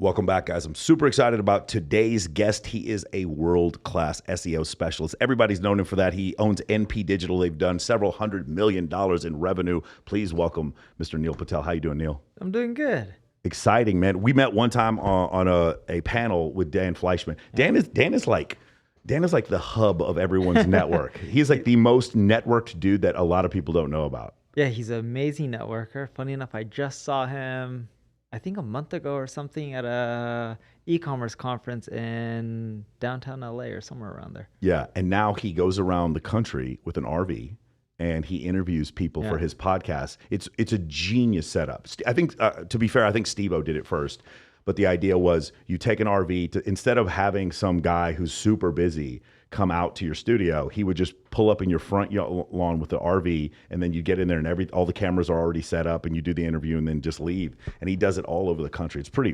Welcome back, guys. I'm super excited about today's guest. He is a world-class SEO specialist. Everybody's known him for that. He owns NP Digital. They've done several $100 million in revenue. Please welcome Mr. Neil Patel. How you doing, Neil? I'm doing good. Exciting, man. We met one time on a panel with Dan Fleyshman. Dan is like the hub of everyone's network. He's like the most networked dude that a lot of people don't know about. Yeah, he's an amazing networker. Funny enough, I just saw him, I think a month ago or something at a e-commerce conference in downtown LA or somewhere around there. Yeah, and now he goes around the country with an RV and he interviews people for his podcast. It's a genius setup. I think, to be fair, I think Steve-O did it first. But the idea was you take an RV, instead of having some guy who's super busy come out to your studio, he would just pull up in your front lawn with the RV, and then you get in there and all the cameras are already set up, and you do the interview and then just leave. And he does it all over the country. It's pretty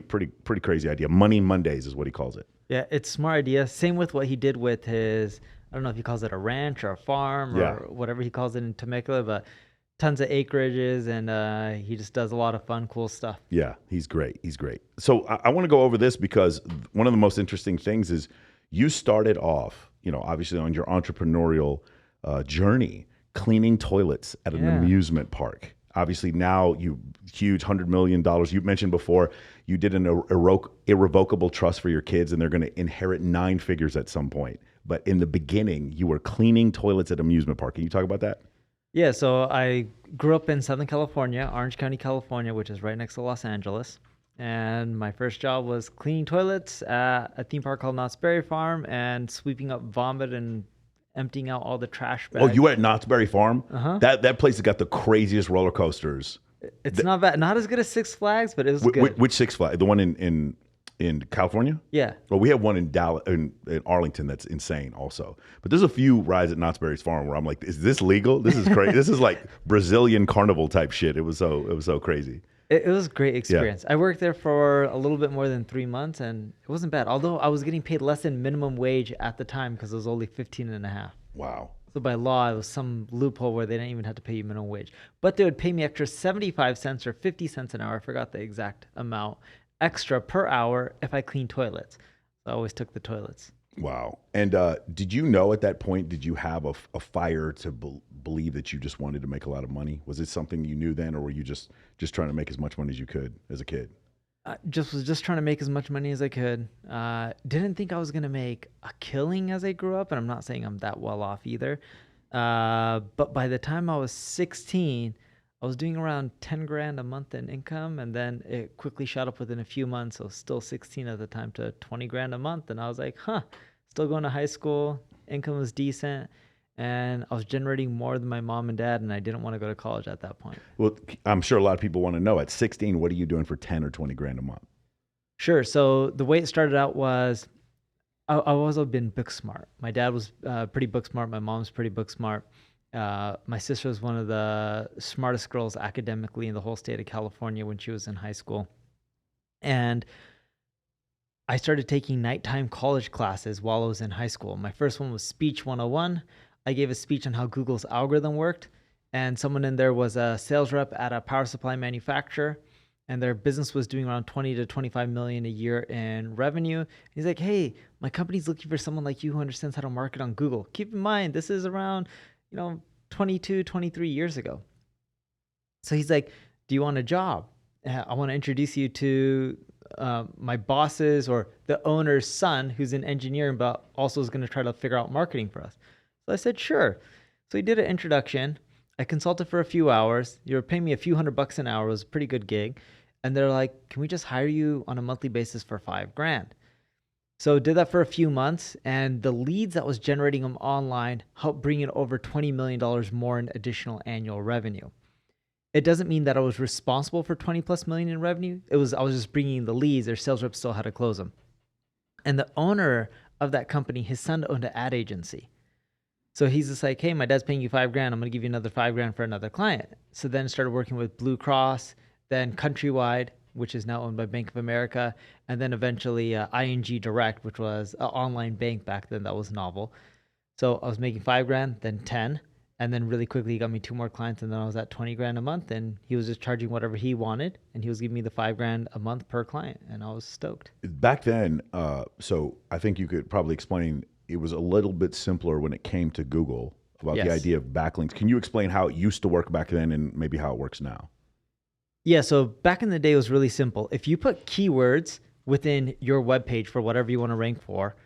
crazy idea. Money Mondays is what he calls it. Yeah, it's a smart idea. Same with what he did with his, I don't know if he calls it a ranch or a farm or whatever he calls it in Temecula, but tons of acreages, and he just does a lot of fun, cool stuff. Yeah, he's great. He's great. So I want to go over this because one of the most interesting things is you started off, obviously on your entrepreneurial journey, cleaning toilets at an amusement park. Obviously now huge $100 million. You mentioned before you did an irrevocable trust for your kids, and they're going to inherit 9 figures at some point. But in the beginning, you were cleaning toilets at an amusement park. Can you talk about that? Yeah, so I grew up in Southern California, Orange County, California, which is right next to Los Angeles. And my first job was cleaning toilets at a theme park called Knott's Berry Farm and sweeping up vomit and emptying out all the trash bags. Oh, you were at Knott's Berry Farm? That place has got the craziest roller coasters. It's not bad. Not as good as Six Flags, but it was good. Which Six Flags? The one in California? Yeah. Well, we have one in Dallas, in Arlington that's insane also. But there's a few rides at Knott's Berry Farm where I'm like, is this legal? This is crazy. This is like Brazilian carnival type shit. It was so crazy. It was a great experience. I worked there for a little bit more than 3 months, and it wasn't bad. Although I was getting paid less than minimum wage at the time because it was only 15.5. Wow. So by law, it was some loophole where they didn't even have to pay you minimum wage. But they would pay me extra 75 cents or 50 cents an hour. I forgot the exact amount. Extra per hour if I cleaned toilets. So I always took the toilets. Wow. And did you know at that point, did you have a fire to believe that you just wanted to make a lot of money? Was it something you knew then, or were you just trying to make as much money as you could as a kid? Was just trying to make as much money as I could. Didn't think I was going to make a killing as I grew up, and I'm not saying I'm that well off either. But by the time I was 16, I was doing around 10 grand a month in income, and then it quickly shot up within a few months. So still 16 at the time to 20 grand a month. And I was like, still going to high school. Income was decent. And I was generating more than my mom and dad, and I didn't want to go to college at that point. Well, I'm sure a lot of people want to know, at 16, what are you doing for 10 or 20 grand a month? Sure. So the way it started out was I also been book smart. My dad was pretty book smart. My mom's pretty book smart. My sister was one of the smartest girls academically in the whole state of California when she was in high school. And I started taking nighttime college classes while I was in high school. My first one was Speech 101. I gave a speech on how Google's algorithm worked. And someone in there was a sales rep at a power supply manufacturer, and their business was doing around 20 to 25 million a year in revenue. He's like, hey, my company's looking for someone like you who understands how to market on Google. Keep in mind, this is around 22, 23 years ago. So he's like, do you want a job? I want to introduce you to my boss's or the owner's son, who's in engineering, but also is going to try to figure out marketing for us. So I said, sure. So he did an introduction. I consulted for a few hours. You were paying me a few $100 an hour. It was a pretty good gig. And they're like, can we just hire you on a monthly basis for $5 grand? So did that for a few months, and the leads that was generating them online helped bring in over $20 million more in additional annual revenue. It doesn't mean that I was responsible for 20 plus million in revenue. I was just bringing the leads. Their sales reps still had to close them. And the owner of that company, his son owned an ad agency. So he's just like, hey, my dad's paying you $5 grand. I'm going to give you another $5 grand for another client. So then started working with Blue Cross, then Countrywide, which is now owned by Bank of America, and then eventually ING Direct, which was an online bank back then that was novel. So I was making $5 grand, then 10. And then really quickly, he got me 2 more clients, and then I was at 20 grand a month, and he was just charging whatever he wanted, and he was giving me the 5 grand a month per client, and I was stoked. Back then, so I think you could probably explain, it was a little bit simpler when it came to Google about the idea of backlinks. Can you explain how it used to work back then and maybe how it works now? Yeah, so back in the day, it was really simple. If you put keywords within your webpage for whatever you want to rank for,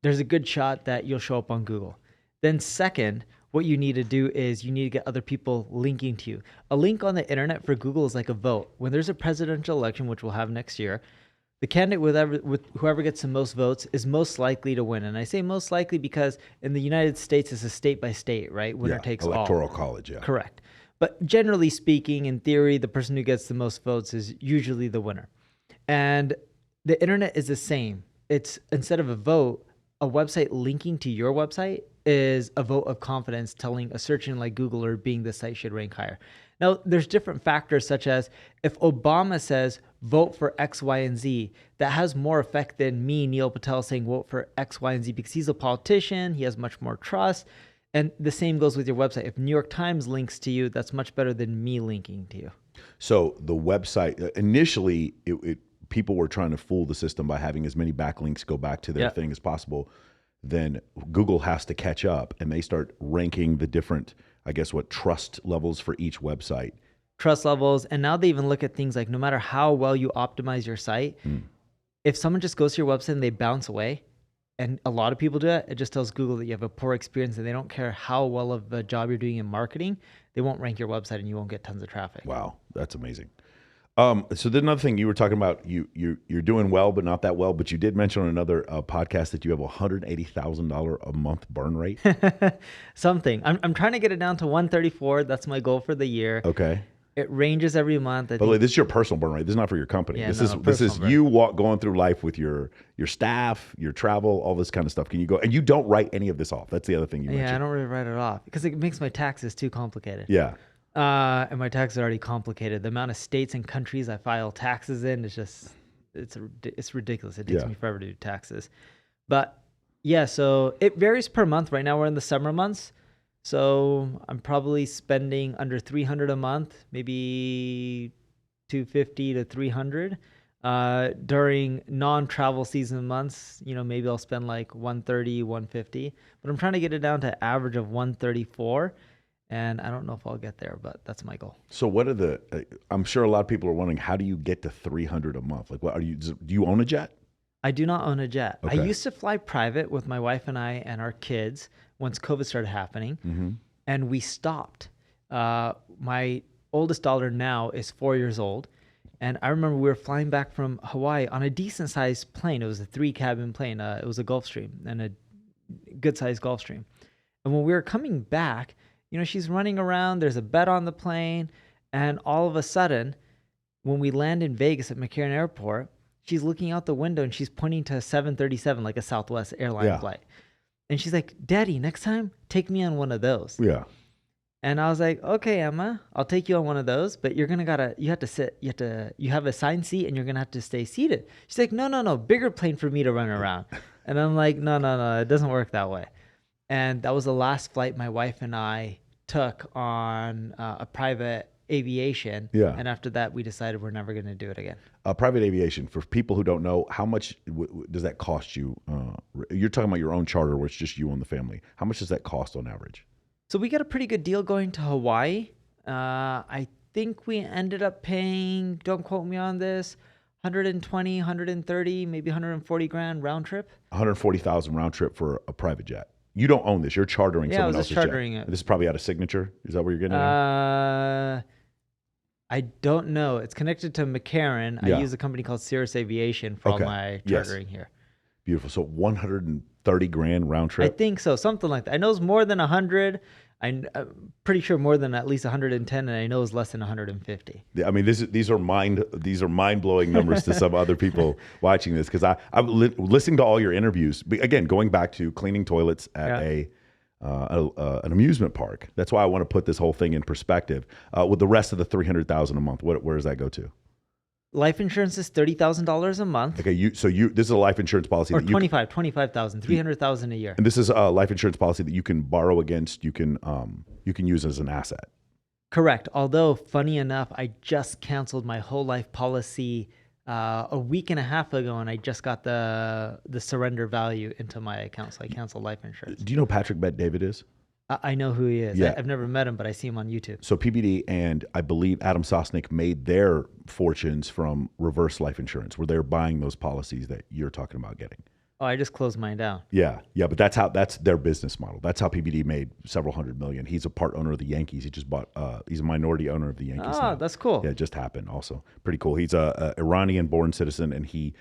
there's a good shot that you'll show up on Google. Then second, what you need to do is you need to get other people linking to you. A link on the internet for Google is like a vote. When there's a presidential election, which we'll have next year, the candidate with whoever gets the most votes is most likely to win. And I say most likely because in the United States, it's a state by state, right? Winner takes all. Electoral college, yeah. Correct. But generally speaking, in theory, the person who gets the most votes is usually the winner. And the internet is the same. It's instead of a vote, a website linking to your website is a vote of confidence telling a search engine like Google or Bing the site should rank higher. Now, there's different factors such as if Obama says vote for X, Y, and Z, that has more effect than me, Neil Patel, saying vote for X, Y, and Z because he's a politician, he has much more trust. And the same goes with your website. If New York Times links to you, that's much better than me linking to you. So the website, initially, people were trying to fool the system by having as many backlinks go back to their thing as possible. Then Google has to catch up and they start ranking the different, I guess, trust levels for each website. Trust levels. And now they even look at things like no matter how well you optimize your site, if someone just goes to your website and they bounce away, and a lot of people do that, it just tells Google that you have a poor experience and they don't care how well of a job you're doing in marketing. They won't rank your website and you won't get tons of traffic. Wow, that's amazing. So then another thing you were talking about, you're doing well, but not that well. But you did mention on another podcast that you have $180,000 a month burn rate. Something. I'm trying to get it down to 134. That's my goal for the year. Okay. It ranges every month. By the way, this is your personal burn rate. This is not for your company. Yeah, this is you going through life with your staff, your travel, all this kind of stuff. Can you go? And you don't write any of this off. That's the other thing you mentioned. Yeah, I don't really write it off because it makes my taxes too complicated. Yeah. And my taxes are already complicated. The amount of states and countries I file taxes in is just, it's ridiculous. It takes me forever to do taxes. But yeah, so it varies per month. Right now we're in the summer months. So I'm probably spending under 300 a month, maybe 250 to 300. During non-travel season months, maybe I'll spend like 130, 150. But I'm trying to get it down to average of 134. And I don't know if I'll get there, but that's my goal. So what are I'm sure a lot of people are wondering, how do you get to 300 a month? Like, do you own a jet? I do not own a jet. Okay. I used to fly private with my wife and I and our kids once COVID started happening, and we stopped. My oldest daughter now is 4 years old, and I remember we were flying back from Hawaii on a decent-sized plane. It was a 3-cabin plane. It was a Gulfstream, and a good-sized Gulfstream. And when we were coming back, she's running around, there's a bed on the plane, and all of a sudden, when we land in Vegas at McCarran Airport, she's looking out the window and she's pointing to a 737, like a Southwest airline flight. And she's like, Daddy, next time, take me on one of those. Yeah. And I was like, okay, Emma, I'll take you on one of those, but you have to sit, you have a assigned seat and you're going to have to stay seated. She's like, no, bigger plane for me to run around. And I'm like, no, it doesn't work that way. And that was the last flight my wife and I took on a private aviation. Yeah. And after that, we decided we're never going to do it again. Private aviation, for people who don't know, how much does that cost you? You're talking about your own charter where it's just you and the family. How much does that cost on average? So we got a pretty good deal going to Hawaii. I think we ended up paying, don't quote me on this, 120, 130, maybe 140 grand round trip. 140,000 round trip for a private jet. You don't own this. You're chartering someone else's jet. Yeah, I was chartering it. This is probably out of Signature. Is that where you're getting it? I don't know. It's connected to McCarran. Yeah. I use a company called Cirrus Aviation for all my chartering here. Beautiful. So 130 grand round trip? I think so. Something like that. I know it's more than 100. I'm pretty sure more than at least 110, and I know it's less than 150. I mean, these are mind-blowing numbers to some other people watching this, because I'm listening to all your interviews. Again, going back to cleaning toilets at an amusement park. That's why I want to put this whole thing in perspective. With the rest of the $300,000 a month, where does that go to? Life insurance is $30,000 a month. Okay, this is a life insurance policy. Or 25,000, $300,000 a year. And this is a life insurance policy that you can borrow against. You can you can use as an asset. Correct. Although, funny enough, I just canceled my whole life policy a week and a half ago, and I just got the surrender value into my account, so I canceled life insurance. Do you know who Patrick Bet David is? I know who he is. Yeah. I've never met him, but I see him on YouTube. So PBD and I believe Adam Sosnick made their fortunes from reverse life insurance, where they're buying those policies that you're talking about getting. Oh, I just closed mine down. Yeah, but that's their business model. That's how PBD made several $100 million. He's a part owner of the Yankees. He just bought. He's a minority owner of the Yankees. Oh, now. that's cool. Yeah, it just happened. Also, pretty cool. He's a Iranian-born citizen, and he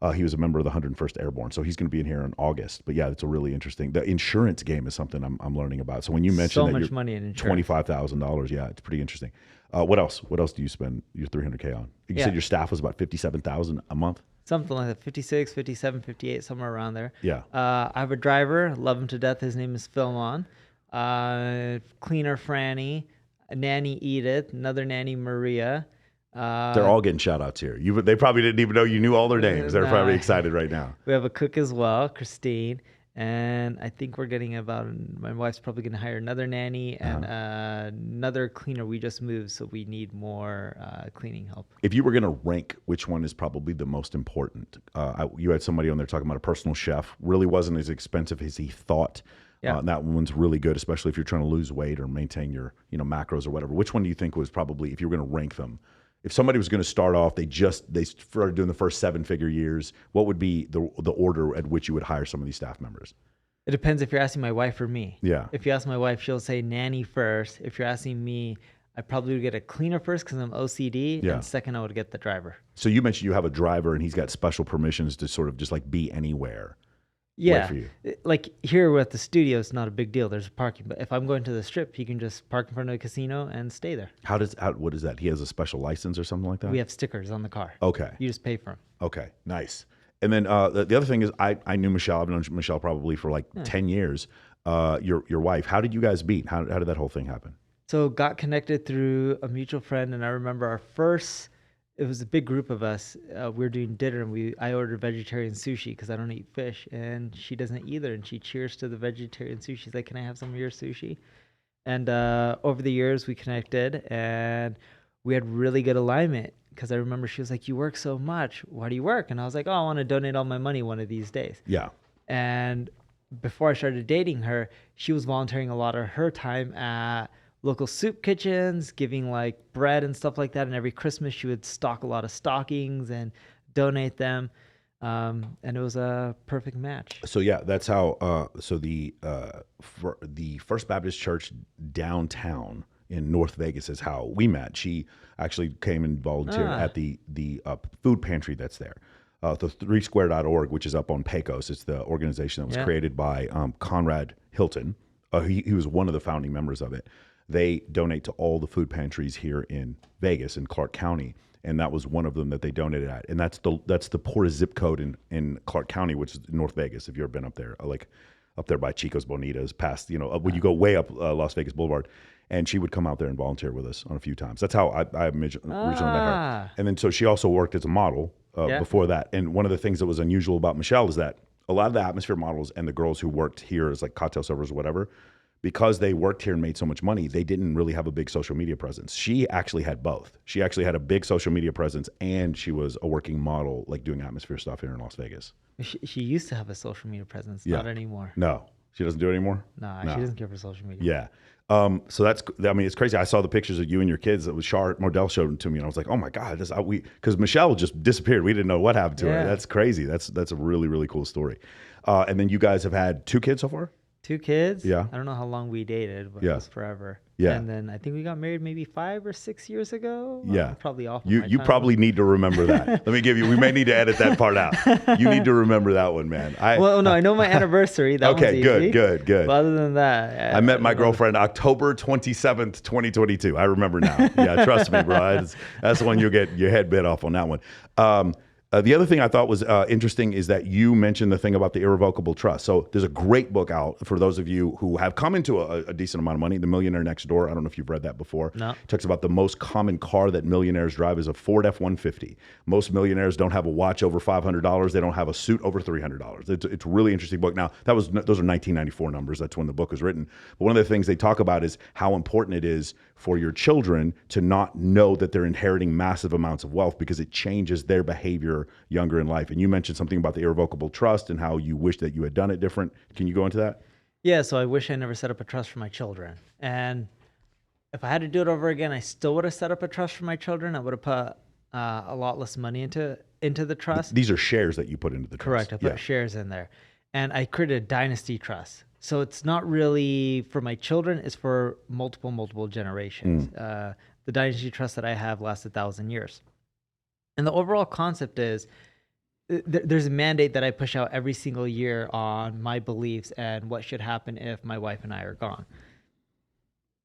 was a member of the 101st Airborne. So he's going to be in here in August. But yeah, it's a really interesting. The insurance game is something I'm learning about. So when you mentioned so that much you're money in insurance, $25,000, yeah, it's pretty interesting. What else? What else do you spend your $300K on? You said your staff was about $57,000 a month. Something like that, 56, 57, 58, somewhere around there. Yeah. I have a driver, love him to death. His name is Philmon. Cleaner Franny, a nanny Edith, another nanny Maria. They're all getting shout outs here. They probably didn't even know you knew all their names. They're probably excited right now. We have a cook as well, Christine. And I think we're getting my wife's probably going to hire another nanny and another cleaner. We just moved, so we need more cleaning help. If you were going to rank which one is probably the most important, you had somebody on there talking about a personal chef. Really wasn't as expensive as he thought. Yeah. That one's really good, especially if you're trying to lose weight or maintain your macros or whatever. Which one do you think was probably, if you were going to rank them, if somebody was going to start off, they started doing the first 7-figure years, what would be the order at which you would hire some of these staff members? It depends if you're asking my wife or me. Yeah. If you ask my wife, she'll say nanny first. If you're asking me, I probably would get a cleaner first because I'm OCD. Yeah. And second, I would get the driver. So you mentioned you have a driver and he's got special permissions to sort of just like be anywhere. Yeah. For you. Like here at the studio, it's not a big deal. There's parking. But if I'm going to the strip, he can just park in front of the casino and stay there. What is that? He has a special license or something like that? We have stickers on the car. Okay. You just pay for them. Okay. Nice. And then the other thing is I knew Michelle. I've known Michelle probably for like 10 years. Your wife, how did you guys meet? How did that whole thing happen? So got connected through a mutual friend. And I remember it was a big group of us. We were doing dinner and I ordered vegetarian sushi because I don't eat fish and she doesn't either. And she cheers to the vegetarian sushi. She's like, can I have some of your sushi? And over the years we connected and we had really good alignment because I remember she was like, you work so much. Why do you work? And I was like, oh, I want to donate all my money one of these days. Yeah. And before I started dating her, she was volunteering a lot of her time at local soup kitchens, giving like bread and stuff like that. And every Christmas she would stock a lot of stockings and donate them. And it was a perfect match. So yeah, that's how, the First Baptist Church downtown in North Vegas is how we met. She actually came and volunteered at the food pantry that's there. The 3square.org, which is up on Pecos. It's the organization that was created by Conrad Hilton. He was one of the founding members of it. They donate to all the food pantries here in Vegas in Clark County, and that was one of them that they donated at. And that's the poorest zip code in Clark County, which is North Vegas. If you've ever been up there, like up there by Chico's Bonitas, past when you go way up Las Vegas Boulevard. And she would come out there and volunteer with us on a few times. That's how I originally met her. And then so she also worked as a model before that. And one of the things that was unusual about Michelle is that a lot of the atmosphere models and the girls who worked here as like cocktail servers or whatever, because they worked here and made so much money, they didn't really have a big social media presence. She actually had both. She actually had a big social media presence and she was a working model, like doing atmosphere stuff here in Las Vegas. She used to have a social media presence, not anymore. No, she doesn't do it anymore? No, she doesn't care for social media. Yeah. So it's crazy. I saw the pictures of you and your kids that was Mardell showed them to me and I was like, oh my God, because Michelle just disappeared. We didn't know what happened to her. That's crazy. That's a really, really cool story. And then you guys have had 2 kids so far? 2 kids. Yeah. I don't know how long we dated, but it was forever. Yeah. And then I think we got married maybe 5 or 6 years ago. Yeah. I'm probably off. You probably need to remember that. We may need to edit that part out. You need to remember that one, man. I know my anniversary. That okay, one's easy. good. But other than that, I met my girlfriend October 27th, 2022. I remember now. Yeah, trust me, bro. That's the one you'll get your head bit off on that one. The other thing I thought was interesting is that you mentioned the thing about the irrevocable trust. So there's a great book out for those of you who have come into a decent amount of money, The Millionaire Next Door. I don't know if you've read that before. No. It talks about the most common car that millionaires drive is a Ford F-150. Most millionaires don't have a watch over $500. They don't have a suit over $300. It's a really interesting book. Now, those are 1994 numbers. That's when the book was written. But one of the things they talk about is how important it is for your children to not know that they're inheriting massive amounts of wealth because it changes their behavior younger in life. And you mentioned something about the irrevocable trust and how you wish that you had done it different. Can you go into that? Yeah, so I wish I never set up a trust for my children. And if I had to do it over again, I still would have set up a trust for my children. I would have put a lot less money into the trust. These are shares that you put into the trust. Correct. I put shares in there. And I created a dynasty trust. So it's not really for my children, it's for multiple generations. The dynasty trust that I have lasts 1,000 years. And the overall concept is there's a mandate that I push out every single year on my beliefs and what should happen if my wife and I are gone.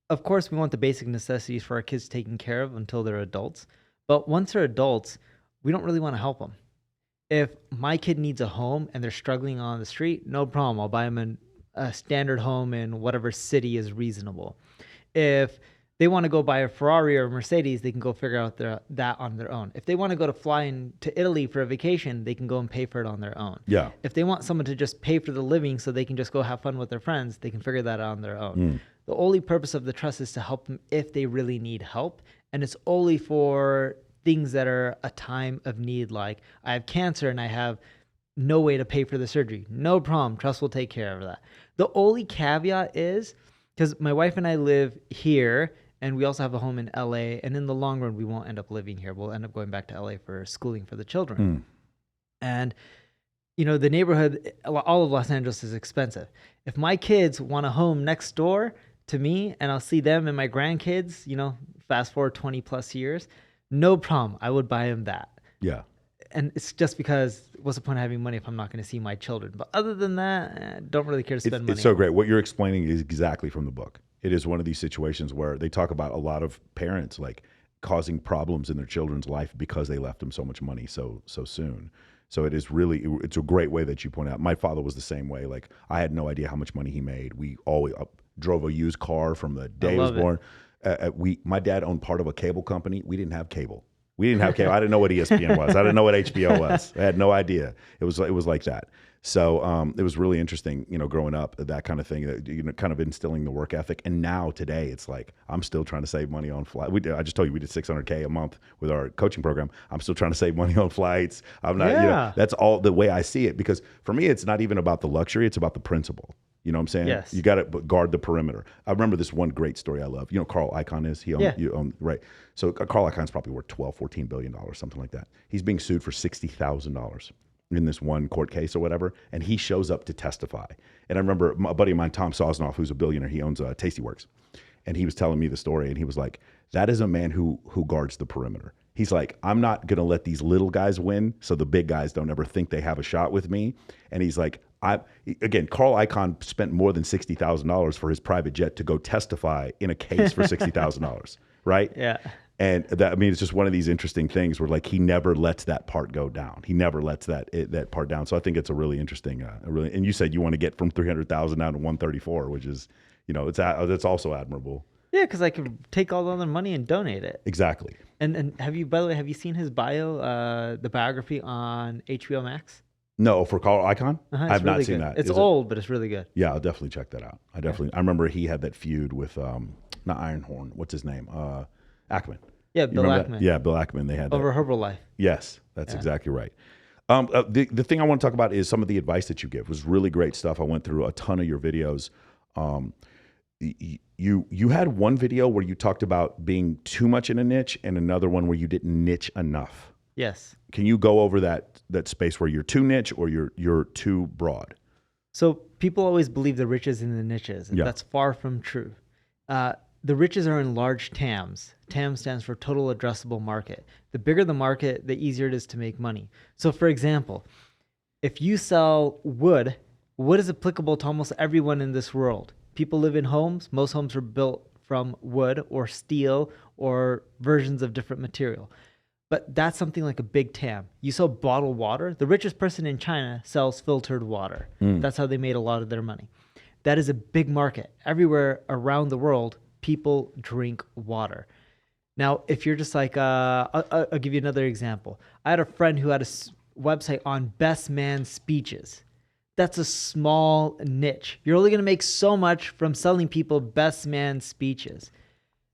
Of course, we want the basic necessities for our kids taken care of until they're adults. But once they're adults, we don't really want to help them. If my kid needs a home and they're struggling on the street, no problem. I'll buy them a standard home in whatever city is reasonable. If they want to go buy a Ferrari or a Mercedes, they can go figure out that on their own. If they want to go to fly to Italy for a vacation, they can go and pay for it on their own. Yeah. If they want someone to just pay for the living so they can just go have fun with their friends, they can figure that out on their own. The only purpose of the trust is to help them if they really need help. And it's only for things that are a time of need, like I have cancer and I have no way to pay for the surgery. No problem. Trust will take care of that. The only caveat is, because my wife and I live here, and we also have a home in LA, and in the long run, we won't end up living here. We'll end up going back to LA for schooling for the children. And, you know, the neighborhood, all of Los Angeles is expensive. If my kids want a home next door to me, and I'll see them and my grandkids, you know, fast forward 20 plus years, no problem. I would buy them that. Yeah. And it's just because what's the point of having money if I'm not going to see my children? But other than that, don't really care to spend money. It's so great. What you're explaining is exactly from the book. It is one of these situations where they talk about a lot of parents like causing problems in their children's life because they left them so much money so soon. So it is really, it's a great way that you point out. My father was the same way. Like I had no idea how much money he made. We always drove a used car from the day he was born. My dad owned part of a cable company. We didn't have cable. I didn't know what ESPN was. I didn't know what HBO was. I had no idea. It was like that. So it was really interesting, you know, growing up, that kind of thing, you know, kind of instilling the work ethic. And now today, it's like I'm still trying to save money on flights. I just told you we did $600K a month with our coaching program. I'm still trying to save money on flights. I'm not. You know, that's all the way I see it. Because for me, it's not even about the luxury; it's about the principle. You know what I'm saying? Yes. You got to guard the perimeter. I remember this one great story I love. You know, Carl Icahn is? You own, right. So Carl Icahn's probably worth $14 billion, something like that. He's being sued for $60,000 in this one court case or whatever. And he shows up to testify. And I remember a buddy of mine, Tom Sosnoff, who's a billionaire, he owns Tasty Works. And he was telling me the story and he was like, that is a man who guards the perimeter. He's like, I'm not going to let these little guys win so the big guys don't ever think they have a shot with me. And he's like, Carl Icahn spent more than $60,000 for his private jet to go testify in a case for $60,000, right? Yeah. And that, I mean, it's just one of these interesting things where like he never lets that part go down. He never lets that part down. So I think it's a really interesting, and you said you want to get from 300,000 down to 134, which is, you know, it's also admirable. Yeah, because I could take all the other money and donate it. Exactly. And by the way, have you seen his bio, the biography on HBO Max? No, for Carl Icahn? I've not seen that. It's old, but it's really good. Yeah, I'll definitely check that out. I remember he had that feud with, not Ironhorn, what's his name? Ackman. Yeah, Bill Ackman. Yeah, Bill Ackman. They had over Herbalife. Yes, that's exactly right. The thing I want to talk about is some of the advice that you give. It was really great stuff. I went through a ton of your videos. You had one video where you talked about being too much in a niche and another one where you didn't niche enough. Yes. Can you go over that space where you're too niche or you're too broad? So people always believe the riches in the niches, and that's far from true. The riches are in large TAMs. TAM stands for total addressable market. The bigger the market, the easier it is to make money. So for example, if you sell wood is applicable to almost everyone in this world. People live in homes. Most homes are built from wood or steel or versions of different material. But that's something like a big TAM. You sell bottled water. The richest person in China sells filtered water. That's how they made a lot of their money. That is a big market. Everywhere around the world, people drink water. Now, if you're just like, I'll give you another example. I had a friend who had a website on best man speeches. That's a small niche. You're only going to make so much from selling people best man speeches.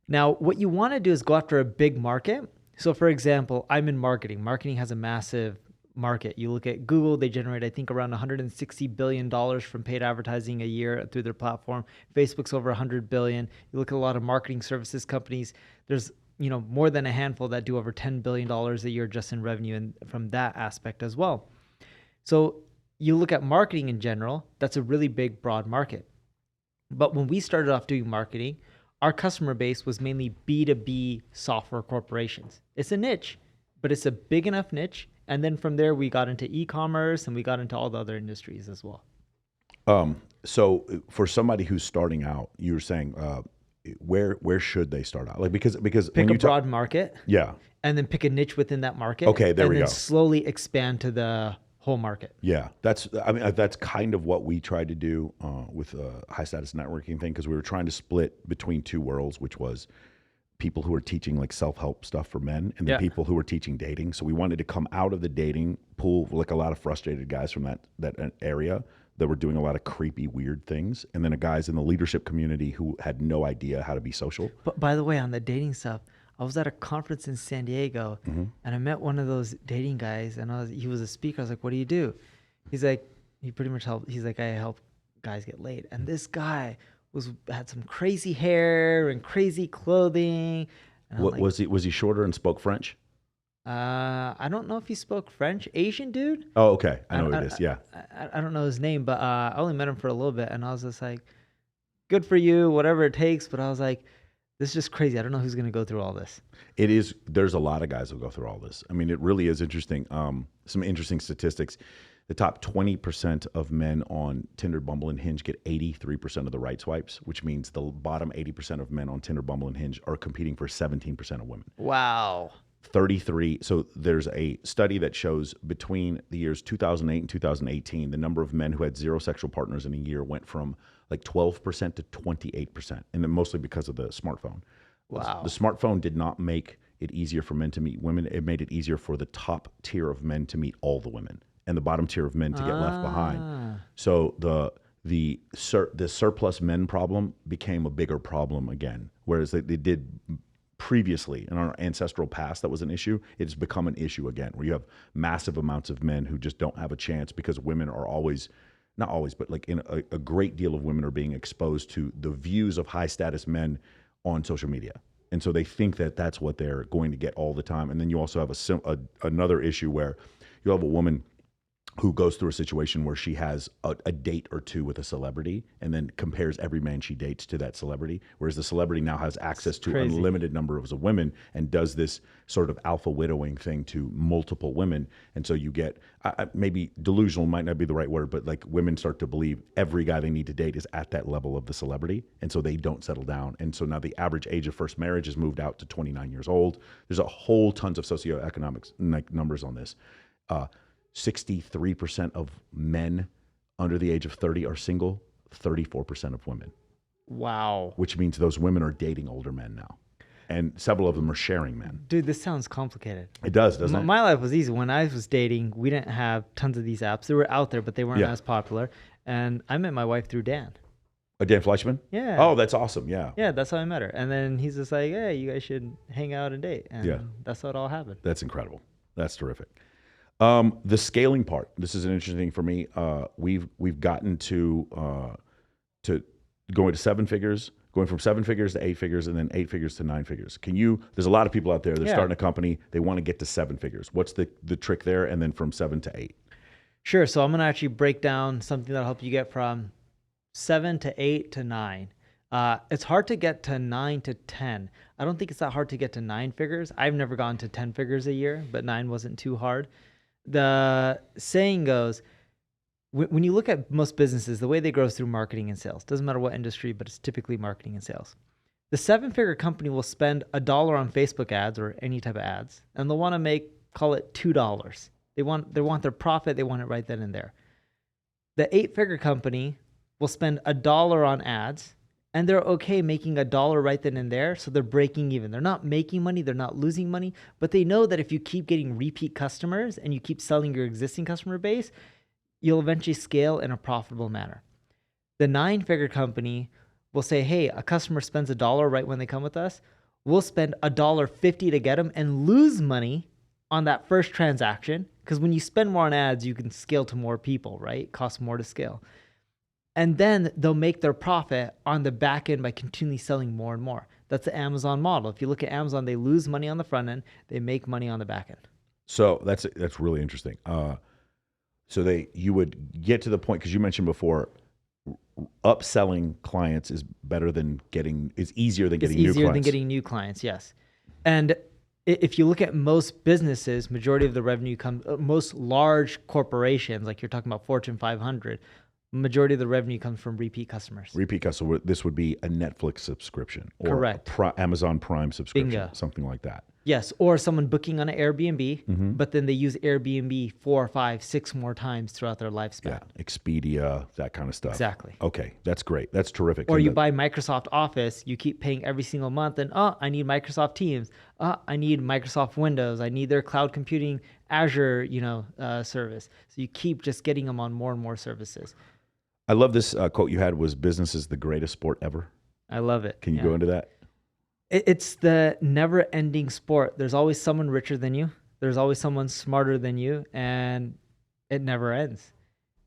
Now, what you want to do is go after a big market. So for example, I'm in marketing. Marketing has a massive market. You look at Google, they generate, I think, around $160 billion from paid advertising a year through their platform. Facebook's over $100 billion. You look at a lot of marketing services companies, there's more than a handful that do over $10 billion a year just in revenue, and from that aspect as well. So you look at marketing in general, that's a really big, broad market. But when we started off doing marketing, our customer base was mainly B2B software corporations. It's a niche, but it's a big enough niche. And then from there, we got into e-commerce and we got into all the other industries as well. So for somebody who's starting out, you were saying, where should they start out? Like, because pick a broad market. Yeah. And then pick a niche within that market. Okay, there we go. And then slowly expand to the whole market. Yeah, that's kind of what we tried to do with high status networking thing, because we were trying to split between two worlds, which was people who are teaching like self-help stuff for men and then people who are teaching dating. So we wanted to come out of the dating pool, like a lot of frustrated guys from that area that were doing a lot of creepy, weird things, and then guys in the leadership community who had no idea how to be social. But by the way, on the dating stuff, I was at a conference in San Diego and I met one of those dating guys, and he was a speaker. I was like, what do you do? He's like, he pretty much helped. He's like, I help guys get laid. And this guy had some crazy hair and crazy clothing. And What was he shorter and spoke French? I don't know if he spoke French. Asian dude. Oh, okay. I know who it is. Yeah. I don't know his name, but I only met him for a little bit, and I was just like, good for you, whatever it takes. But I was like, this is just crazy. I don't know who's going to go through all this. It is. There's a lot of guys who go through all this. I mean, it really is interesting. Some interesting statistics. The top 20% of men on Tinder, Bumble, and Hinge get 83% of the right swipes, which means the bottom 80% of men on Tinder, Bumble, and Hinge are competing for 17% of women. Wow. 33. So there's a study that shows between the years 2008 and 2018, the number of men who had zero sexual partners in a year went from like 12% to 28%, and then mostly because of the smartphone. Wow. The smartphone did not make it easier for men to meet women. It made it easier for the top tier of men to meet all the women and the bottom tier of men to get left behind. So the surplus men problem became a bigger problem again, whereas they did previously in our ancestral past that was an issue. It's become an issue again, where you have massive amounts of men who just don't have a chance because women are always, not always, but like in a great deal of women are being exposed to the views of high status men on social media. And so they think that that's what they're going to get all the time. And then you also have another issue where you have a woman who goes through a situation where she has a date or two with a celebrity and then compares every man she dates to that celebrity, whereas the celebrity now has access to an unlimited number of women and does this sort of alpha widowing thing to multiple women. And so you get, maybe delusional might not be the right word, but like women start to believe every guy they need to date is at that level of the celebrity. And so they don't settle down. And so now the average age of first marriage is moved out to 29 years old. There's a whole tons of socioeconomic numbers on this. 63% of men under the age of 30 are single, 34% of women. Wow. Which means those women are dating older men now. And several of them are sharing men. Dude, this sounds complicated. It does, doesn't it? My life was easy. When I was dating, we didn't have tons of these apps. They were out there, but they weren't as popular. And I met my wife through Dan. Dan Fleyshman? Yeah. Oh, that's awesome. Yeah. Yeah, that's how I met her. And then he's just like, hey, you guys should hang out and date. And that's how it all happened. That's incredible. That's terrific. The scaling part. This is an interesting thing for me. We've gotten to going to seven figures, going from 7 figures to 8 figures, and then 8 figures to 9 figures. There's a lot of people out there, they're starting a company, they want to get to 7 figures. What's the trick there? And then from 7 to 8? Sure. So I'm going to actually break down something that'll help you get from 7 to 8 to 9. It's hard to get to 9 to 10. I don't think it's that hard to get to 9 figures. I've never gone to 10 figures a year, but 9 wasn't too hard. The saying goes, when you look at most businesses, the way they grow is through marketing and sales. Doesn't matter what industry, but it's typically marketing and sales. The 7-figure company will spend $1 on Facebook ads or any type of ads, and they'll want to make, call it $2. They want their profit. They want it right then and there. The 8-figure company will spend $1 on ads, and they're okay making $1 right then and there. So they're breaking even. They're not making money. They're not losing money, but they know that if you keep getting repeat customers and you keep selling your existing customer base, you'll eventually scale in a profitable manner. The 9-figure company will say, hey, a customer spends $1 right when they come with us. We'll spend $1.50 to get them and lose money on that first transaction. Because when you spend more on ads, you can scale to more people, right? It costs more to scale. And then they'll make their profit on the back end by continually selling more and more. That's the Amazon model. If you look at Amazon, they lose money on the front end, they make money on the back end. So that's really interesting. So you would get to the point, because you mentioned before, upselling clients is easier than getting new clients. It's easier than getting new clients, yes. And if you look at most businesses, majority of the revenue comes, most large corporations, like you're talking about Fortune 500, majority of the revenue comes from repeat customers. Repeat customer. This would be a Netflix subscription or correct. Amazon Prime subscription, Bingo. Something like that. Yes, or someone booking on an Airbnb, but then they use Airbnb 4, 5, 6 more times throughout their lifespan. Yeah, Expedia, that kind of stuff. Exactly. Okay, that's great. That's terrific. Or you buy Microsoft Office, you keep paying every single month, and I need Microsoft Teams. I need Microsoft Windows. I need their cloud computing Azure, service. So you keep just getting them on more and more services. I love this quote you had was, business is the greatest sport ever. I love it. Can you go into that? It's the never-ending sport. There's always someone richer than you. There's always someone smarter than you, and it never ends.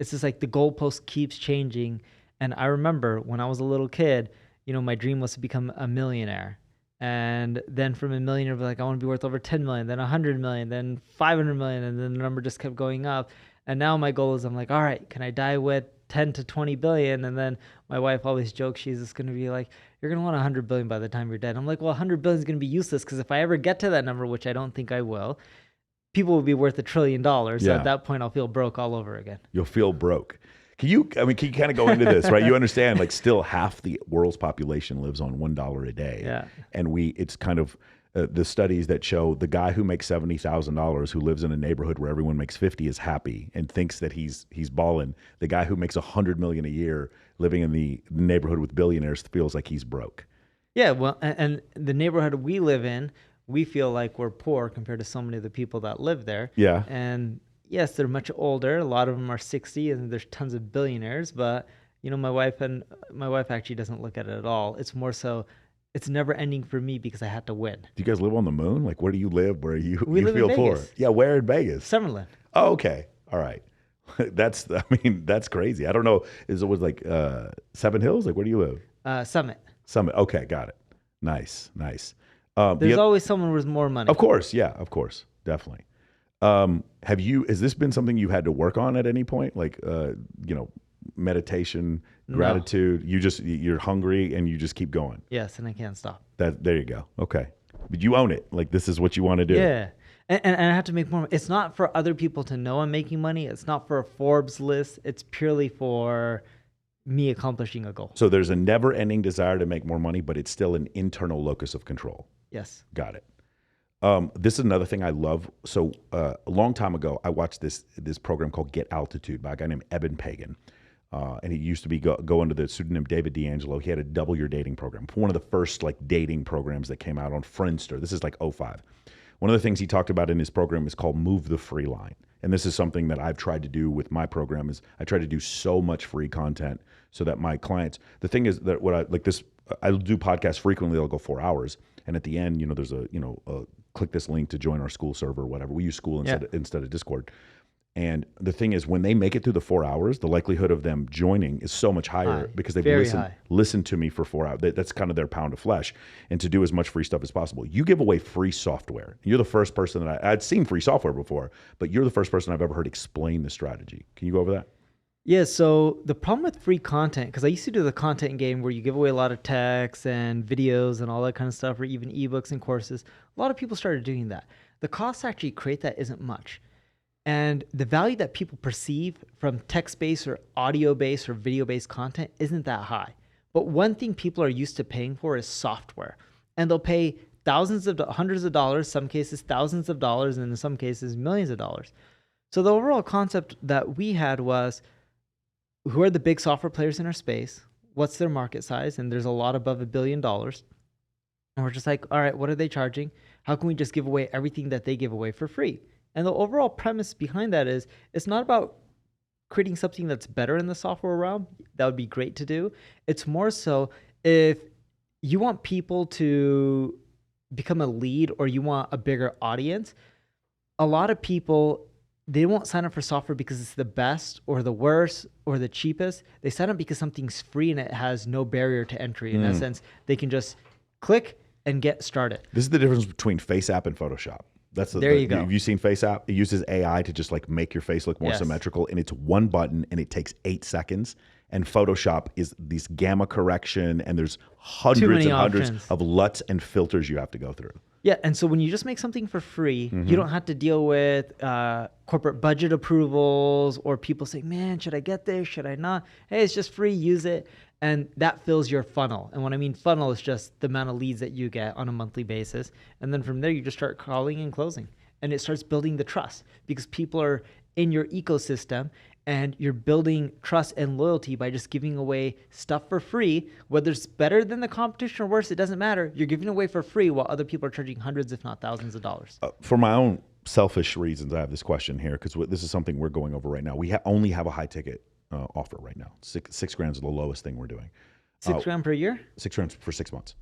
It's just like the goalpost keeps changing. And I remember when I was a little kid, my dream was to become a millionaire. And then from a millionaire, I want to be worth over 10 million, then 100 million, then 500 million, and then the number just kept going up. And now my goal is, I'm like, all right, can I die with 10 to 20 billion? And then my wife always jokes, she's just going to be like, you're going to want 100 billion by the time you're dead. I'm like, well, 100 billion is going to be useless, because if I ever get to that number, which I don't think I will, people will be worth $1 trillion. So at that point, I'll feel broke all over again. You'll feel broke. Can you kind of go into this, right? You understand, like, still half the world's population lives on $1 a day. Yeah. And it's kind of the studies that show the guy who makes $70,000, who lives in a neighborhood where everyone makes 50, is happy and thinks that he's balling. The guy who makes 100 million a year living in the neighborhood with billionaires feels like he's broke. Yeah, well, and the neighborhood we live in, we feel like we're poor compared to so many of the people that live there. Yeah. And yes, they're much older. A lot of them are 60, and there's tons of billionaires. But my wife actually doesn't look at it at all. It's more so, it's never ending for me because I had to win. Do you guys live on the moon? Like, where do you live? Where we live feel in poor? Vegas. Yeah, where in Vegas? Summerlin. Oh, okay. All right. That's crazy. I don't know. Is it was like Seven Hills? Like, where do you live? Summit. Summit. Okay, got it. Nice. There's always someone with more money. Of course, yeah, of course, definitely. Has this been something you had to work on at any point? Like, meditation, gratitude. No. You're hungry and you just keep going. Yes, and I can't stop. There you go. Okay, but you own it. Like, this is what you want to do. Yeah, and I have to make more. It's not for other people to know I'm making money. It's not for a Forbes list. It's purely for me accomplishing a goal. So there's a never-ending desire to make more money, but it's still an internal locus of control. Yes. Got it. This is another thing I love. So a long time ago, I watched this program called Get Altitude by a guy named Eben Pagan. And he used to go under the pseudonym David D'Angelo. He had a Double Your Dating program, one of the first dating programs that came out on Friendster. This is like 2005. One of the things he talked about in his program is called Move the Free Line. And this is something that I've tried to do with my program. Is I try to do so much free content so that my clients, the thing is that I'll do podcasts frequently. They'll go 4 hours. And at the end, there's a click this link to join our school server or whatever. We use School instead of Discord. And the thing is, when they make it through the 4 hours, the likelihood of them joining is so much higher because they've listened to me for 4 hours. That's kind of their pound of flesh, and to do as much free stuff as possible. You give away free software. You're the first person that I'd seen free software before, but you're the first person I've ever heard explain the strategy. Can you go over that? Yeah, so the problem with free content, because I used to do the content game where you give away a lot of texts and videos and all that kind of stuff, or even ebooks and courses. A lot of people started doing that. The cost to actually create that isn't much. And the value that people perceive from text-based or audio-based or video-based content isn't that high. But one thing people are used to paying for is software. And they'll pay hundreds of dollars, some cases thousands of dollars, and in some cases millions of dollars. So the overall concept that we had was, who are the big software players in our space? What's their market size? And there's a lot above $1 billion. And we're just like, all right, what are they charging? How can we just give away everything that they give away for free? And the overall premise behind that is, it's not about creating something that's better in the software realm. That would be great to do. It's more so if you want people to become a lead or you want a bigger audience, a lot of people, they won't sign up for software because it's the best or the worst or the cheapest. They sign up because something's free and it has no barrier to entry. In essence, they can just click and get started. This is the difference between FaceApp and Photoshop. There you go. Have you seen FaceApp? It uses AI to just like make your face look more symmetrical, and it's one button and it takes 8 seconds. And Photoshop is this gamma correction, and there's hundreds and hundreds of LUTs and filters you have to go through. Yeah, and so when you just make something for free, you don't have to deal with corporate budget approvals or people saying, man, should I get this? Should I not? Hey, it's just free, use it. And that fills your funnel. And when I mean funnel, is just the amount of leads that you get on a monthly basis. And then from there, you just start calling and closing. And it starts building the trust because people are in your ecosystem and you're building trust and loyalty by just giving away stuff for free. Whether it's better than the competition or worse, it doesn't matter. You're giving away for free while other people are charging hundreds, if not thousands of dollars. For my own selfish reasons, I have this question here because this is something we're going over right now. We only have a high ticket offer right now. Six grand is the lowest thing we're doing. $6 grand per year? 6 grand for 6 months.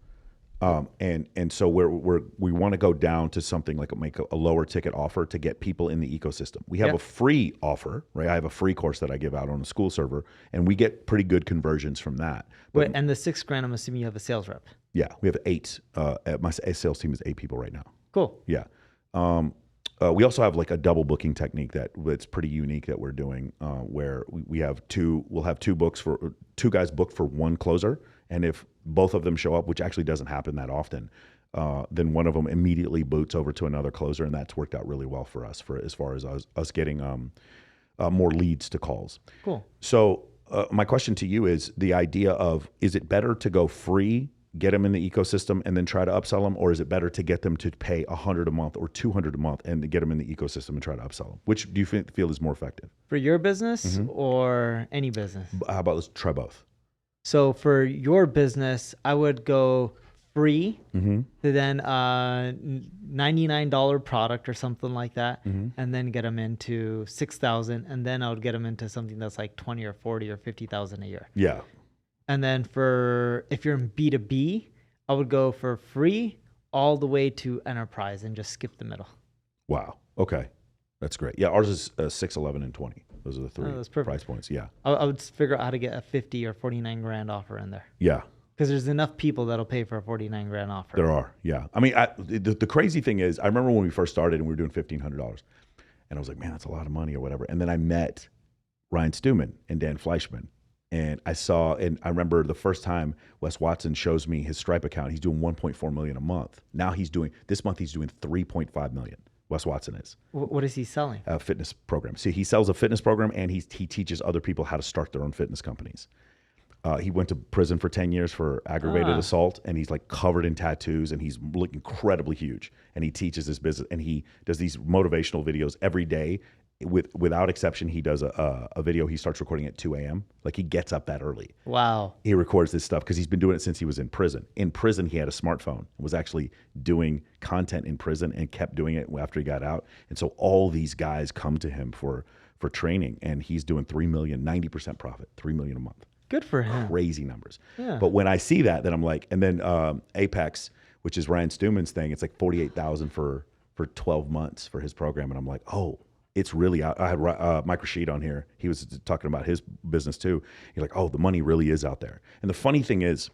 And so we want to go down to something like make a lower ticket offer to get people in the ecosystem. We have a free offer, right? I have a free course that I give out on a school server, and we get pretty good conversions from that. Wait, and the 6 grand, I'm assuming you have a sales rep. Yeah, we have 8. My sales team is 8 people right now. Cool. Yeah. We also have like a double booking technique that's pretty unique that we're doing, where we'll have 2 guys booked for 1 closer. And if both of them show up, which actually doesn't happen that often, then one of them immediately boots over to another closer, and that's worked out really well for us as far as us getting more leads to calls. Cool. So my question to you is the idea of, is it better to go free, get them in the ecosystem, and then try to upsell them, or is it better to get them to pay $100 a month or $200 a month and get them in the ecosystem and try to upsell them? Which do you feel is more effective? For your business or any business? How about let's try both? So for your business, I would go free to then $99 product or something like that, and then get them into 6,000, and then I would get them into something that's like 20 or 40 or 50,000 a year. Yeah. And then if you're in B2B, I would go for free all the way to enterprise and just skip the middle. Wow. Okay. That's great. Yeah, ours is 6, 11, and 20. Those are the 3 price points. Yeah. I would figure out how to get a 50 or 49 grand offer in there. Yeah. Because there's enough people that'll pay for a 49 grand offer. There are. Yeah. I mean, the crazy thing is, I remember when we first started and we were doing $1,500, and I was like, man, that's a lot of money or whatever. And then I met Ryan Stewman and Dan Fleyshman. And I remember the first time Wes Watson shows me his Stripe account, he's doing 1.4 million a month. Now this month he's doing 3.5 million. Wes Watson is. What is he selling? A fitness program. See, he sells a fitness program, and he teaches other people how to start their own fitness companies. He went to prison for 10 years for aggravated assault, and he's like covered in tattoos, and he's incredibly huge. And he teaches this business, and he does these motivational videos every day. Without exception, he does a video he starts recording at 2 a.m. Like, he gets up that early. Wow. He records this stuff because he's been doing it since he was in prison. In prison, he had a smartphone and was actually doing content in prison and kept doing it after he got out. And so all these guys come to him for training, and he's doing 3 million, 90% profit, 3 million a month. Good for him. Crazy numbers. Yeah. But when I see that, then I'm like, and then Apex, which is Ryan Stewman's thing, it's like 48,000 for 12 months for his program. And I'm like, oh, it's really out. I had Mike Rashid on here. He was talking about his business too. He's like, oh, the money really is out there. And the funny thing is,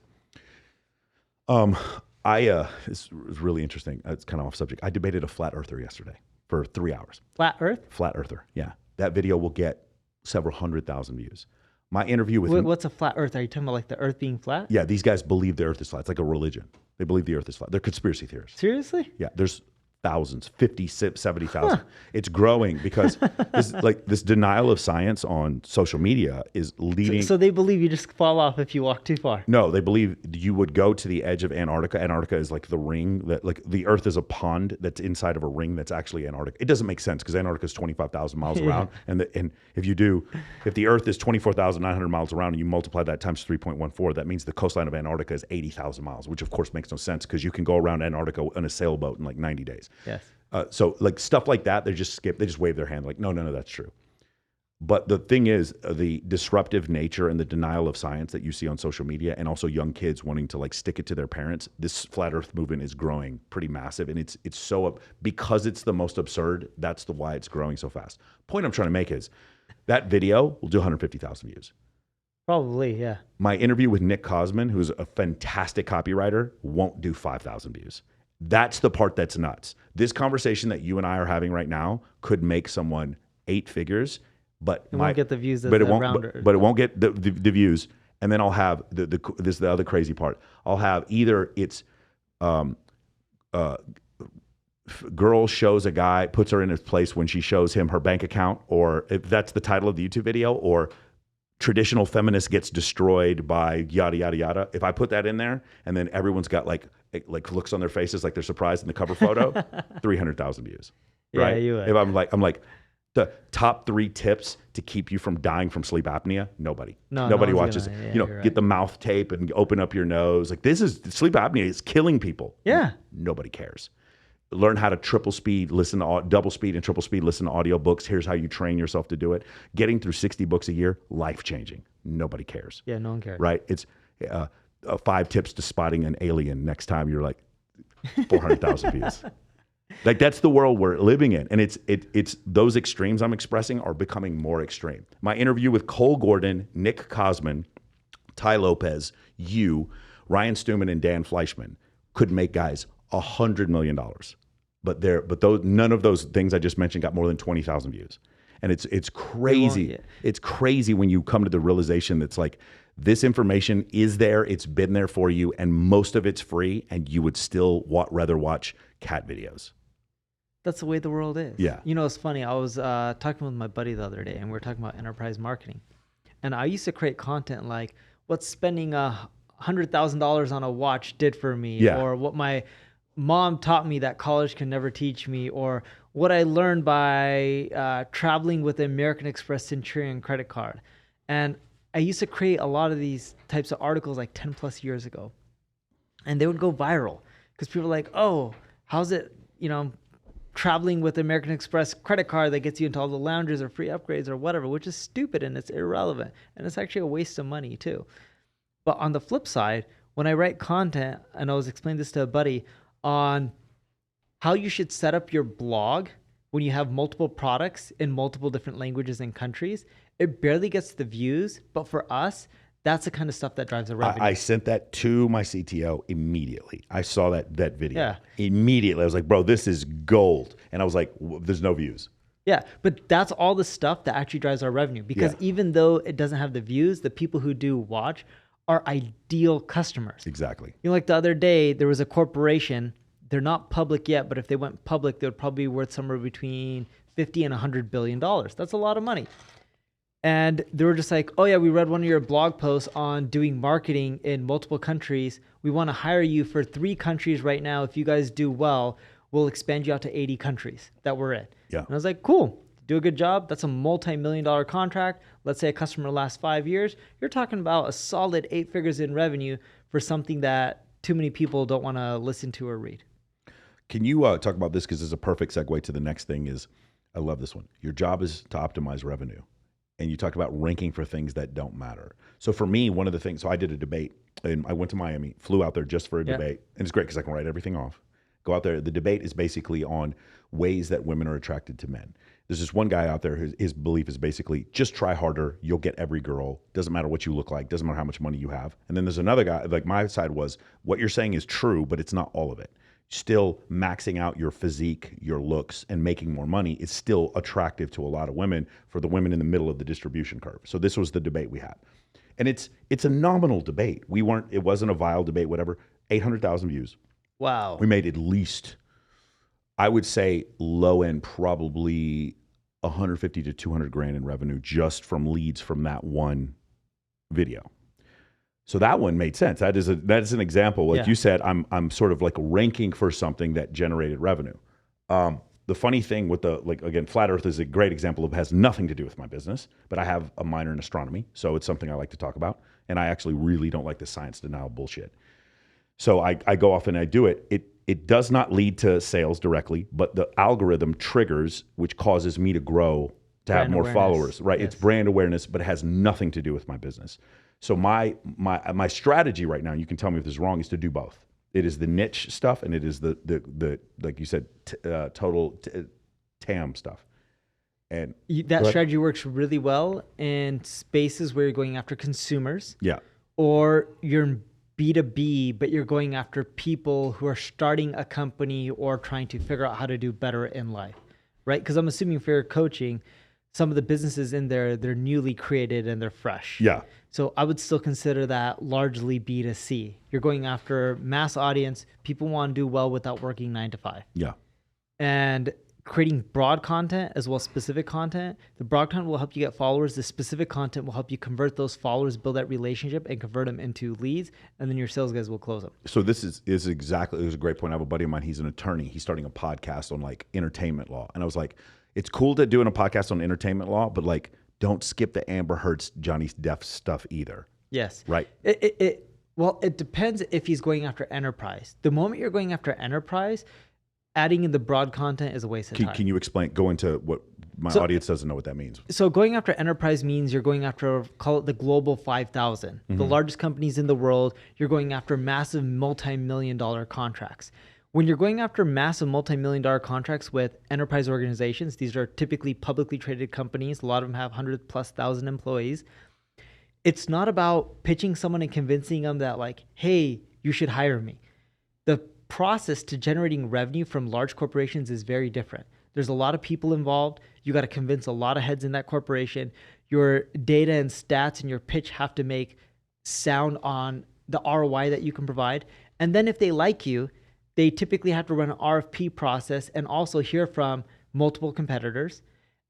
it's really interesting. It's kind of off subject. I debated a flat earther yesterday for 3 hours. Flat Earth? Flat earther, yeah. That video will get several 100,000 views. My interview with What's a flat Earth? Are you talking about like the Earth being flat? Yeah, these guys believe the Earth is flat. It's like a religion. They believe the Earth is flat. They're conspiracy theorists. Seriously? Yeah, there's thousands, 50, 70,000. It's growing because this denial of science on social media is leading. So they believe you just fall off if you walk too far. No, they believe you would go to the edge of Antarctica. Antarctica is like the ring that, like, the Earth is a pond that's inside of a ring that's actually Antarctica. It doesn't make sense because Antarctica is 25,000 miles around, and if the Earth is 24,900 miles around and you multiply that times 3.14, that means the coastline of Antarctica is 80,000 miles, which of course makes no sense because you can go around Antarctica in a sailboat in like 90 days. Yes. So like stuff like that, they just wave their hand like, no, that's true. But the thing is, the disruptive nature and the denial of science that you see on social media, and also young kids wanting to like stick it to their parents, this flat earth movement is growing pretty massive. And it's so, because it's the most absurd, that's why it's growing so fast. Point I'm trying to make is that video will do 150,000 views. Probably, yeah. My interview with Nick Cosman, who's a fantastic copywriter, won't do 5,000 views. That's the part that's nuts. This conversation that you and I are having right now could make someone 8 figures, but it won't get the views as but it the won't, rounder. but it won't get the views. And then I'll have this is the other crazy part. I'll have either it's girl shows a guy, puts her in his place when she shows him her bank account, or if that's the title of the YouTube video, or traditional feminist gets destroyed by yada, yada, yada. If I put that in there and then everyone's got like looks on their faces like they're surprised in the cover photo, 300,000 views. Right? Yeah, you would. If I'm like the top 3 tips to keep you from dying from sleep apnea, nobody watches it. Right. Get the mouth tape and open up your nose. Like, this is sleep apnea is killing people. Yeah. Nobody cares. Learn how to double speed, and triple speed, listen to audiobooks. Here's how you train yourself to do it. Getting through 60 books a year, life-changing. Nobody cares. Yeah, no one cares. Right? It's 5 tips to spotting an alien. Next time you're like 400,000 views. Like, that's the world we're living in. And it's those extremes I'm expressing are becoming more extreme. My interview with Cole Gordon, Nick Cosman, Ty Lopez, Ryan Stewman, and Dan Fleyshman could make guys $100 million. But none of those things I just mentioned got more than 20,000 views. And it's crazy. It's crazy when you come to the realization that's like, this information is there, it's been there for you, and most of it's free, and you would still rather watch cat videos. That's the way the world is. Yeah. You know, it's funny. I was talking with my buddy the other day, and we were talking about enterprise marketing. And I used to create content like what spending $100,000 on a watch did for me, or what my mom taught me that college can never teach me, or what I learned by traveling with the American Express Centurion credit card. And I used to create a lot of these types of articles like 10 plus years ago, and they would go viral because people were like, oh, how's it, traveling with the American Express credit card that gets you into all the lounges or free upgrades or whatever, which is stupid and it's irrelevant. And it's actually a waste of money too. But on the flip side, when I write content, and I was explaining this to a buddy on how you should set up your blog when you have multiple products in multiple different languages and countries, it barely gets the views. But for us, that's the kind of stuff that drives the revenue. I sent that to my CTO immediately. I saw that video. Yeah. Immediately. I was like, bro, this is gold. And I was like, there's no views. Yeah, but that's all the stuff that actually drives our revenue. Because even though it doesn't have the views, the people who do watch are ideal customers. Exactly. Like the other day, there was a corporation. They're not public yet, but if they went public, they would probably be worth somewhere between $50 and $100 billion. That's a lot of money. And they were just like, oh yeah, we read one of your blog posts on doing marketing in multiple countries. We want to hire you for 3 countries right now. If you guys do well, we'll expand you out to 80 countries that we're in. Yeah. And I was like, cool, do a good job. That's a multi-million-dollar contract. Let's say a customer lasts 5 years. You're talking about a solid 8 figures in revenue for something that too many people don't want to listen to or read. Can you talk about this? Because it's a perfect segue to the next thing is, I love this one. Your job is to optimize revenue. And you talked about ranking for things that don't matter. So for me, one of the things, so I did a debate and I went to Miami, flew out there just for a debate. And it's great because I can write everything off. Go out there. The debate is basically on ways that women are attracted to men. There's this one guy out there, his belief is basically just try harder. You'll get every girl. Doesn't matter what you look like. Doesn't matter how much money you have. And then there's another guy, like my side was, what you're saying is true, but it's not all of it. Still maxing out your physique, your looks, and making more money is still attractive to a lot of women for the women in the middle of the distribution curve. So this was the debate we had. And it's a nominal debate. It wasn't a vile debate, whatever. 800,000 views. Wow. We made at least, I would say low end probably 150 to 200 grand in revenue just from leads from that one video. So that one made sense. That is an example. Like you said, I'm sort of like ranking for something that generated revenue. The funny thing with again, Flat Earth is a great example of has nothing to do with my business, but I have a minor in astronomy, so it's something I like to talk about. And I actually really don't like the science denial bullshit. So I go off and I do it. It does not lead to sales directly, but the algorithm triggers, which causes me to grow, to have more followers, right? Yes. It's brand awareness, but it has nothing to do with my business. So my strategy right now, you can tell me if this is wrong, is to do both. It is the niche stuff, and it is the like you said, total TAM stuff. And that strategy works really well in spaces where you're going after consumers. Yeah. Or you're in B2B, but you're going after people who are starting a company or trying to figure out how to do better in life, right? Because I'm assuming for your coaching, some of the businesses in there, they're newly created and they're fresh. Yeah. So I would still consider that largely B2C. You're going after mass audience. People want to do well without working 9 to 5. Yeah. And creating broad content as well as specific content. The broad content will help you get followers. The specific content will help you convert those followers, build that relationship, and convert them into leads. And then your sales guys will close them. So this is exactly, it was a great point. I have a buddy of mine. He's an attorney. He's starting a podcast on like entertainment law. And I was like, it's cool to doing a podcast on entertainment law, but like, don't skip the Amber Heard's, Johnny Depp stuff either. Yes. Right. Well, it depends if he's going after enterprise. The moment you're going after enterprise, adding in the broad content is a waste of time. Can you go into what my audience doesn't know what that means? So going after enterprise means you're going after, call it the global 5,000, the largest companies in the world. You're going after massive multi-million-dollar contracts. When you're going after massive multi-million-dollar contracts with enterprise organizations, these are typically publicly traded companies. A lot of them have 100,000+ employees. It's not about pitching someone and convincing them that like, hey, you should hire me. The process to generating revenue from large corporations is very different. There's a lot of people involved. You got to convince a lot of heads in that corporation. Your data and stats and your pitch have to make sound on the ROI that you can provide. And then if they like you, they typically have to run an RFP process and also hear from multiple competitors.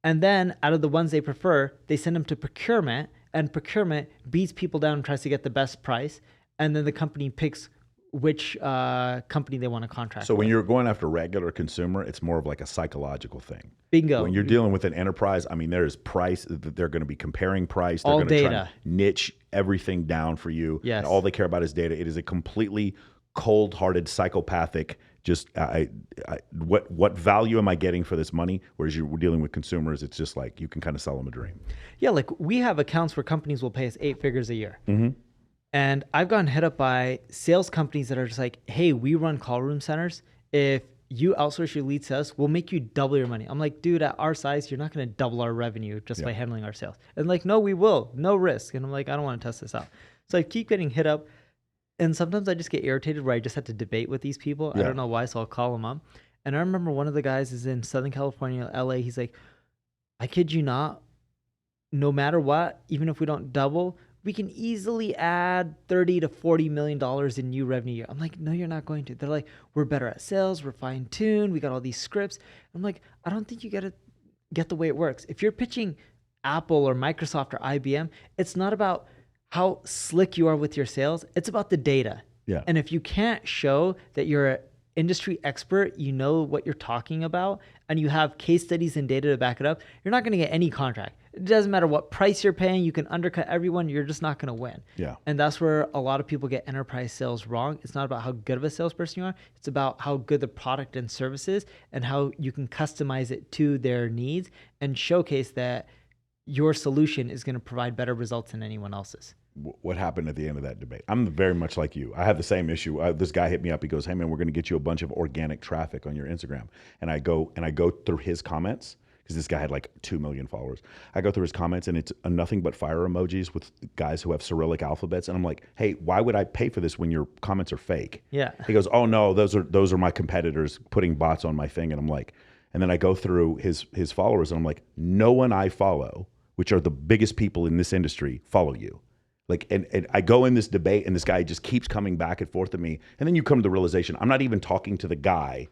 And then out of the ones they prefer, they send them to procurement, and procurement beats people down and tries to get the best price. And then the company picks which company they want to contract So with. when you're going after regular consumer, it's more of like a psychological thing. Bingo. When you're dealing with an enterprise, I mean, there's price. They're going to be comparing price. They're all going to try data. to niche everything down for you. Yes. And all they care about is data. It is a completely cold-hearted, psychopathic, just what value am I getting for this money? Whereas you're dealing with consumers, it's just like you can kind of sell them a dream. Yeah, like we have accounts where companies will pay us 8 figures a year. Mm-hmm. And I've gotten hit up by sales companies that are just like, hey, we run call room centers. If you outsource your leads to us, we'll make you double your money. I'm like, dude, at our size, you're not going to double our revenue just by handling our sales. And like, no, we will. No risk. And I'm like, I don't want to test this out. So I keep getting hit up. And sometimes I just get irritated where I just have to debate with these people. I don't know why, so I'll call them up. And I remember one of the guys is in Southern California, LA. He's like, I kid you not, no matter what, even if we don't double, we can easily add $30 to $40 million in new revenue a year. I'm like, no, you're not going to. They're like, we're better at sales. We're fine-tuned. We got all these scripts. I'm like, I don't think you get the way it works. If you're pitching Apple or Microsoft or IBM, it's not about how slick you are with your sales. It's about the data. Yeah. And if you can't show that you're an industry expert, you know what you're talking about, and you have case studies and data to back it up, you're not going to get any contract. It doesn't matter what price you're paying. You can undercut everyone. You're just not going to win. Yeah. And that's where a lot of people get enterprise sales wrong. It's not about how good of a salesperson you are. It's about how good the product and service is and how you can customize it to their needs and showcase that your solution is going to provide better results than anyone else's. What happened at the end of that debate? I'm very much like you. I have the same issue. This guy hit me up. He goes, hey man, we're going to get you a bunch of organic traffic on your Instagram. And I go through his comments, because this guy had like 2 million followers. I go through his comments and it's nothing but fire emojis with guys who have Cyrillic alphabets. And I'm like, hey, why would I pay for this when your comments are fake? Yeah. He goes, oh no, those are my competitors putting bots on my thing. And I'm like, and then I go through his followers and I'm like, no one I follow, which are the biggest people in this industry, follow you. Like, and I go in this debate and this guy just keeps coming back and forth to me. And then you come to the realization, I'm not even talking to the guy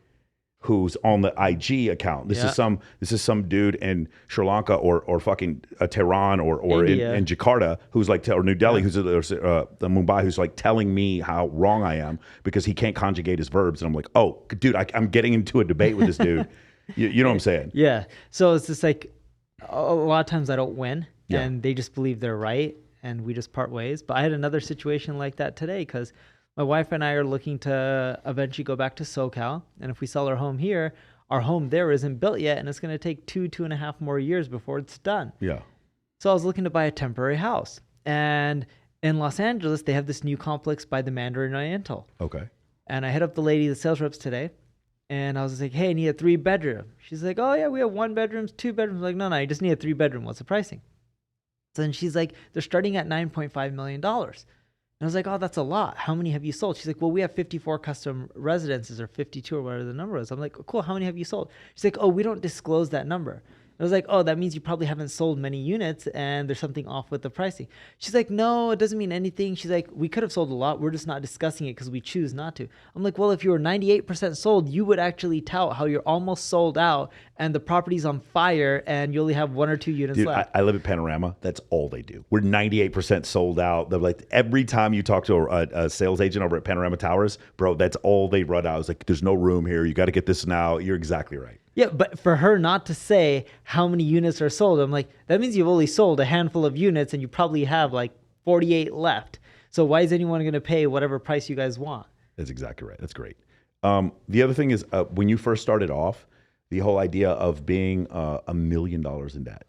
who's on the IG account. This is some dude in Sri Lanka or fucking Tehran or in Jakarta who's like, or New Delhi, who's the Mumbai, who's like telling me how wrong I am because he can't conjugate his verbs. And I'm like, oh, dude, I'm getting into a debate with this dude. You know what I'm saying? Yeah. So it's just like a lot of times I don't win and they just believe they're right and we just part ways. But I had another situation like that today because my wife and I are looking to eventually go back to SoCal. And if we sell our home here, our home there isn't built yet. And it's going to take 2.5 more years before it's done. Yeah. So I was looking to buy a temporary house. And in Los Angeles, they have this new complex by the Mandarin Oriental. Okay. And I hit up the lady, the sales reps today. And I was like, hey, I need a 3-bedroom. She's like, oh, yeah, we have 1 bedrooms, 2 bedrooms. I'm like, no, I just need a 3-bedroom. What's the pricing? So then she's like, they're starting at $9.5 million. And I was like, oh, that's a lot. How many have you sold? She's like, well, we have 54 custom residences or 52 or whatever the number is. I'm like, oh, cool. How many have you sold? She's like, oh, we don't disclose that number. I was like, oh, that means you probably haven't sold many units and there's something off with the pricing. She's like, no, it doesn't mean anything. She's like, we could have sold a lot. We're just not discussing it because we choose not to. I'm like, well, if you were 98% sold, you would actually tout how you're almost sold out and the property's on fire and you only have 1 or 2 units left. I live at Panorama. That's all they do. We're 98% sold out. They're like, every time you talk to a sales agent over at Panorama Towers, bro, that's all they run out. It's like, there's no room here. You got to get this now. You're exactly right. Yeah, but for her not to say how many units are sold, I'm like, that means you've only sold a handful of units and you probably have like 48 left. So why is anyone going to pay whatever price you guys want? That's exactly right. That's great. The other thing is when you first started off, the whole idea of being $1 million in debt.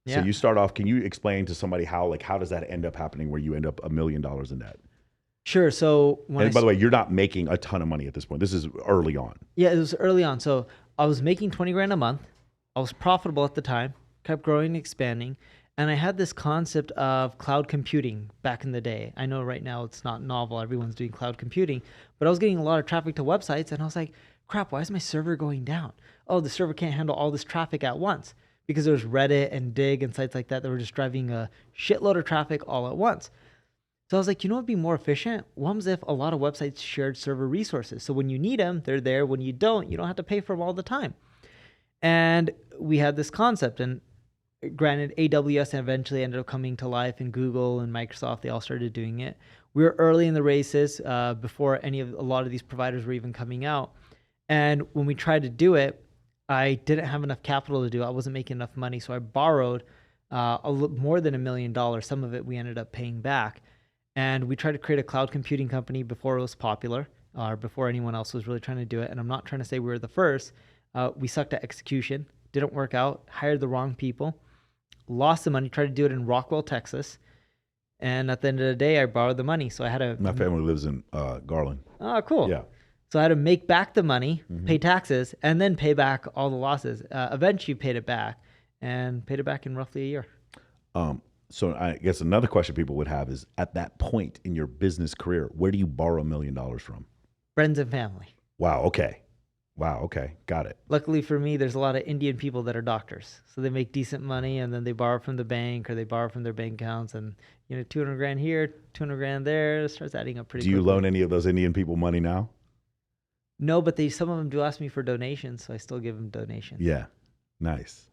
Yeah. So you start off, can you explain to somebody how does that end up happening where you end up $1 million in debt? Sure. So by the way, you're not making a ton of money at this point. This is early on. Yeah, it was early on. So I was making 20 grand a month. I was profitable at the time, kept growing and expanding. And I had this concept of cloud computing back in the day. I know right now it's not novel. Everyone's doing cloud computing, but I was getting a lot of traffic to websites and I was like, crap, why is my server going down? Oh, the server can't handle all this traffic at once because there's Reddit and Dig and sites like that that were just driving a shitload of traffic all at once. So I was like, you know what would be more efficient? What if a lot of websites shared server resources? So when you need them, they're there. When you don't have to pay for them all the time. And we had this concept. And granted, AWS eventually ended up coming to life, and Google and Microsoft, they all started doing it. We were early in the races before a lot of these providers were even coming out. And when we tried to do it, I didn't have enough capital to do it. I wasn't making enough money. So I borrowed more than $1 million. Some of it we ended up paying back. And we tried to create a cloud computing company before it was popular, or before anyone else was really trying to do it. And I'm not trying to say we were the first. We sucked at execution, didn't work out, hired the wrong people, lost the money, tried to do it in Rockwell, Texas. And at the end of the day, I borrowed the money. So I had to... My family lives in Garland. Oh, cool. Yeah. So I had to make back the money, pay taxes, and then pay back all the losses. Eventually paid it back, and paid it back in roughly a year. So I guess another question people would have is, at that point in your business career, where do you borrow $1 million from? Friends and family. Wow. Okay. Got it. Luckily for me, there's a lot of Indian people that are doctors. So they make decent money and then they borrow from the bank or they borrow from their bank accounts, and 200 grand here, 200 grand there, it starts adding up pretty quickly. Do you loan any of those Indian people money now? No, but some of them do ask me for donations, so I still give them donations. Yeah. Nice.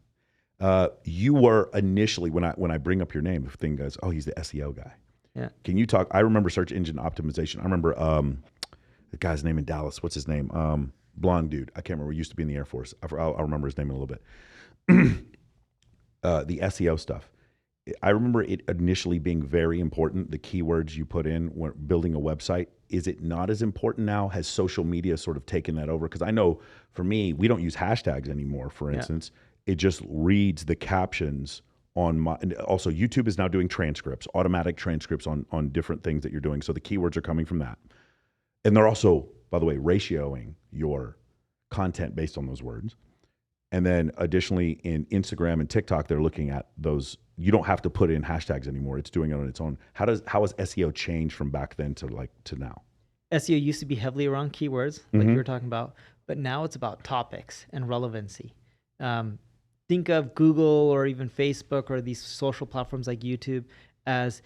You were initially, when I bring up your name, the thing goes, oh, he's the SEO guy. Yeah. Can you talk? I remember search engine optimization. I remember the guy's name in Dallas. What's his name? Blonde dude. I can't remember. He used to be in the Air Force. I'll remember his name in a little bit. The SEO stuff. I remember it initially being very important. The keywords you put in when building a website. Is it not as important now? Has social media sort of taken that over? Because I know for me, we don't use hashtags anymore, for instance. Yeah. It just reads the captions on my, and also YouTube is now doing transcripts, automatic transcripts on different things that you're doing. So the keywords are coming from that. And they're also, by the way, ratioing your content based on those words. And then additionally in Instagram and TikTok, they're looking at those. You don't have to put in hashtags anymore. It's doing it on its own. How has SEO changed from back then to now? SEO used to be heavily around keywords, like you were talking about, but now it's about topics and relevancy. Think of Google or even Facebook or these social platforms like YouTube as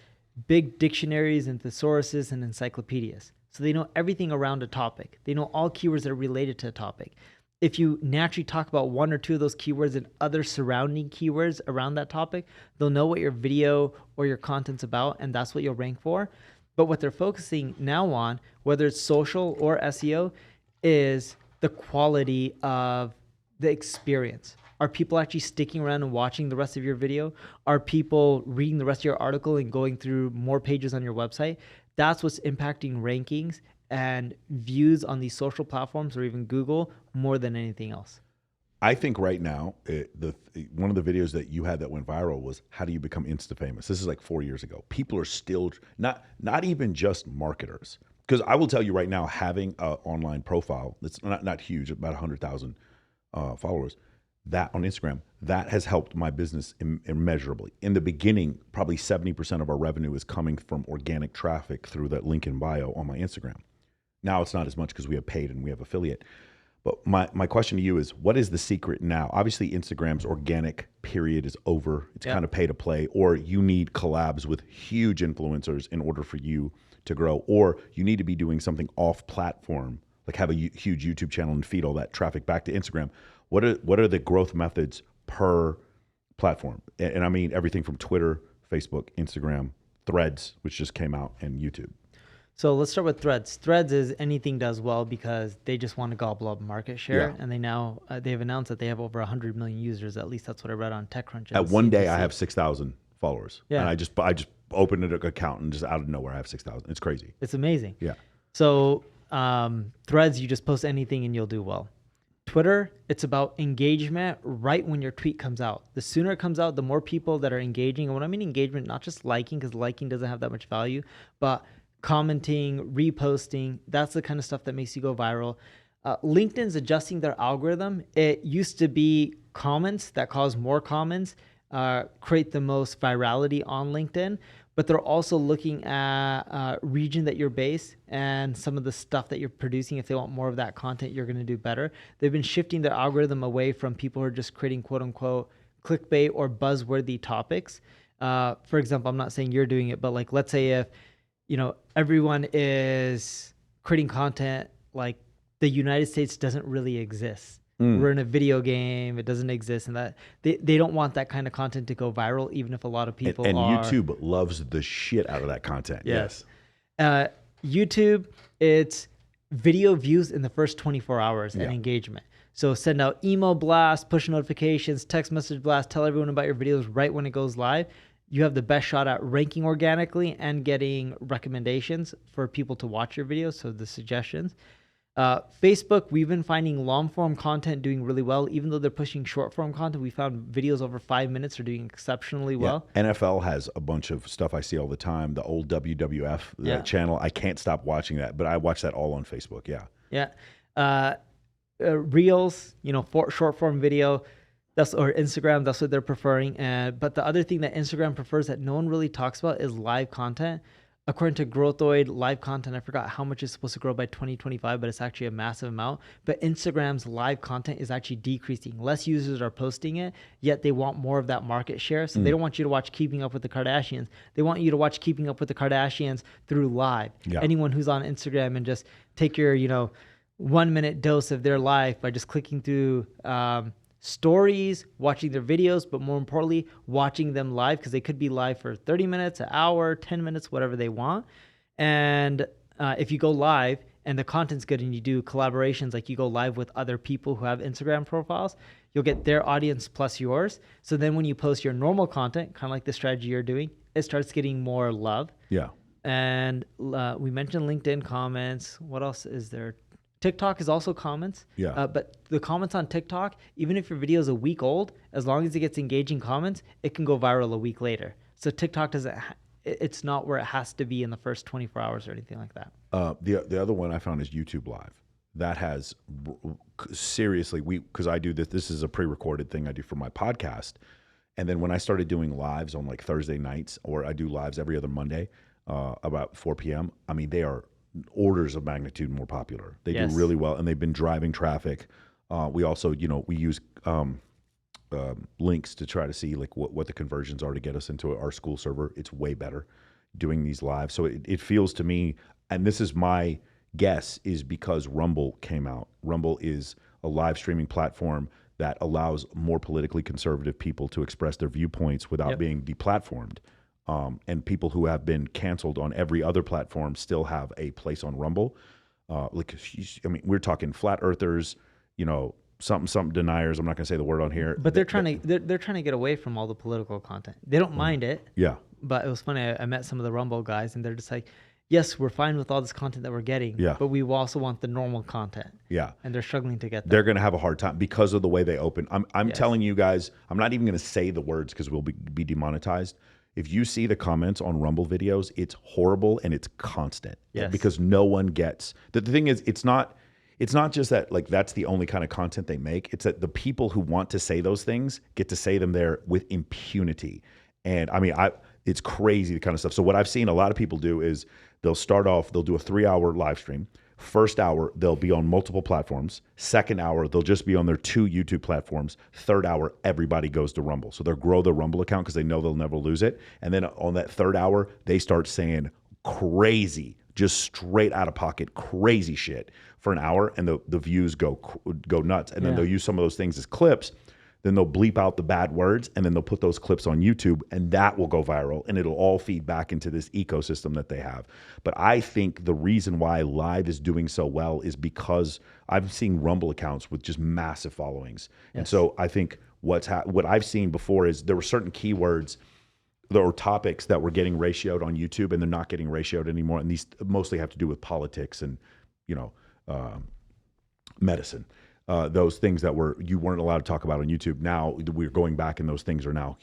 big dictionaries and thesauruses and encyclopedias. So they know everything around a topic. They know all keywords that are related to a topic. if you naturally talk about one or two of those keywords and other surrounding keywords around that topic, they'll know what your video or your content's about, and that's what you'll rank for. But what they're focusing now on, whether it's social or SEO, is the quality of the experience. Are people actually sticking around and watching the rest of your video? Are people reading the rest of your article and going through more pages on your website? That's what's impacting rankings and views on these social platforms or even Google more than anything else. I think right now, one of the videos that you had that went viral was how do you become Insta famous? This is like 4 years ago. People are still not even just marketers. Because I will tell you right now, having an online profile that's not huge, about 100,000 followers, that on Instagram, that has helped my business immeasurably. In the beginning, probably 70% of our revenue is coming from organic traffic through that link in bio on my Instagram. Now it's not as much because we have paid and we have affiliate. But my question to you is, what is the secret now? Obviously, Instagram's organic period is over. It's kind of pay to play, or you need collabs with huge influencers in order for you to grow, or you need to be doing something off platform, like have a huge YouTube channel and feed all that traffic back to Instagram. What are the growth methods per platform? And I mean everything from Twitter, Facebook, Instagram, Threads, which just came out, and YouTube. So let's start with Threads. Threads is anything does well because they just want to gobble up market share, and they've announced that they have over 100 million users. At least that's what I read on TechCrunch. At one day, I have 6,000 followers, and I just opened an account and just out of nowhere I have 6,000. It's crazy. It's amazing. Yeah. So Threads, you just post anything and you'll do well. Twitter, it's about engagement right when your tweet comes out. The sooner it comes out, the more people that are engaging. And when I mean engagement, not just liking, because liking doesn't have that much value, but commenting, reposting, that's the kind of stuff that makes you go viral. LinkedIn's adjusting their algorithm. It used to be comments that cause more comments, create the most virality on LinkedIn, but they're also looking at region that you're based and some of the stuff that you're producing. If they want more of that content, you're going to do better. They've been shifting their algorithm away from people who are just creating quote unquote clickbait or buzzworthy topics. For example, I'm not saying you're doing it, but like, let's say if, everyone is creating content like the United States doesn't really exist. We're in a video game, it doesn't exist, and that they don't want that kind of content to go viral, even if a lot of people and are. YouTube loves the shit out of that content. Yes. YouTube, it's video views in the first 24 hours and engagement. So send out email blasts, push notifications, text message blasts, tell everyone about your videos right when it goes live. You have the best shot at ranking organically and getting recommendations for people to watch your videos, so the suggestions. Facebook, we've been finding long form content doing really well. Even though they're pushing short form content, we found videos over 5 minutes are doing exceptionally well. NFL has a bunch of stuff I see all the time. The old WWF channel, I can't stop watching that, but I watch that all on Facebook. Reels, short form video, or Instagram, that's what they're preferring. But the other thing that Instagram prefers that no one really talks about is live content. According to Growthoid, live content, I forgot how much is supposed to grow by 2025, but it's actually a massive amount. But Instagram's live content is actually decreasing. Less users are posting it, yet they want more of that market share. So they don't want you to watch Keeping Up with the Kardashians. They want you to watch Keeping Up with the Kardashians through live. Anyone who's on Instagram and just take your, 1 minute dose of their life by just clicking through stories, watching their videos, but more importantly, watching them live, because they could be live for 30 minutes, an hour, 10 minutes, whatever they want. And if you go live and the content's good and you do collaborations, like you go live with other people who have Instagram profiles, you'll get their audience plus yours. So then when you post your normal content, kind of like the strategy you're doing, it starts getting more love. Yeah. And we mentioned LinkedIn comments. What else is there? TikTok is also comments. But the comments on TikTok, even if your video is a week old, as long as it gets engaging comments, it can go viral a week later. So TikTok doesn't, it's not where it has to be in the first 24 hours or anything like that. The other one I found is YouTube Live. That has seriously, because I do this is a pre-recorded thing I do for my podcast. And then when I started doing lives on like Thursday nights, or I do lives every other Monday about 4 p.m., I mean, they are orders of magnitude more popular. They do really well, and they've been driving traffic. We also, we use links to try to see like what the conversions are to get us into our school server. It's way better doing these live. So it feels to me, and this is my guess, is because Rumble came out. Rumble is a live streaming platform that allows more politically conservative people to express their viewpoints without being deplatformed. And people who have been canceled on every other platform still have a place on Rumble. We're talking flat earthers, something deniers. I'm not going to say the word on here. But they're trying to get away from all the political content. They don't mind it. Yeah. But it was funny. I met some of the Rumble guys, and they're just like, yes, we're fine with all this content that we're getting, but we also want the normal content. Yeah. And they're struggling to get that. They're going to have a hard time because of the way they open. I'm telling you guys, I'm not even going to say the words because we'll be demonetized. If you see the comments on Rumble videos, it's horrible and it's constant. Yes. Because no one gets. The thing is, it's not just that that's the only kind of content they make. It's that the people who want to say those things get to say them there with impunity. And it's crazy, the kind of stuff. So what I've seen a lot of people do is they'll do a 3-hour live stream. First hour, they'll be on multiple platforms. Second hour, they'll just be on their 2 YouTube platforms. Third hour, everybody goes to Rumble. So they'll grow their Rumble account because they know they'll never lose it. And then on that third hour, they start saying crazy, just straight out of pocket, crazy shit for an hour. And the views go nuts. And then they'll use some of those things as clips. Then they'll bleep out the bad words, and then they'll put those clips on YouTube, and that will go viral, and it'll all feed back into this ecosystem that they have. But I think the reason why live is doing so well is because I've seen Rumble accounts with just massive followings. Yes. And so I think what I've seen before is there were certain keywords or topics that were getting ratioed on YouTube, and they're not getting ratioed anymore. And these mostly have to do with politics and, medicine. Those things that you weren't allowed to talk about on YouTube. Now we're going back, and those things are now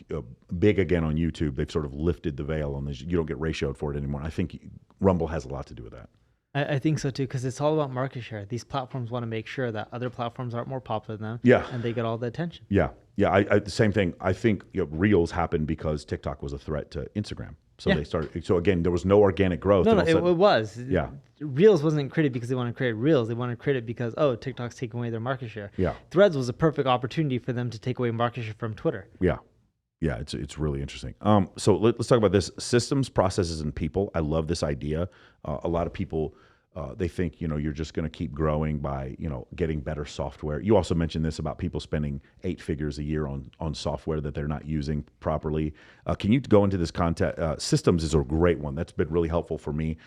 big again on YouTube. They've sort of lifted the veil on this. You don't get ratioed for it anymore. I think Rumble has a lot to do with that. I think so too, because it's all about market share. These platforms want to make sure that other platforms aren't more popular than them. Yeah. And they get all the attention. Yeah. Yeah. The same thing. I think Reels happened because TikTok was a threat to Instagram. So they started. So again, there was no organic growth. No, it was. Yeah. Reels wasn't created because they wanted to create Reels. They wanted to create it because, TikTok's taking away their market share. Yeah. Threads was a perfect opportunity for them to take away market share from Twitter. Yeah. Yeah, it's really interesting. So let's talk about this: systems, processes, and people. I love this idea. A lot of people they think you're just going to keep growing by getting better software. You also mentioned this about people spending 8 figures a year on software that they're not using properly. Can you go into this content? Systems is a great one. That's been really helpful for me.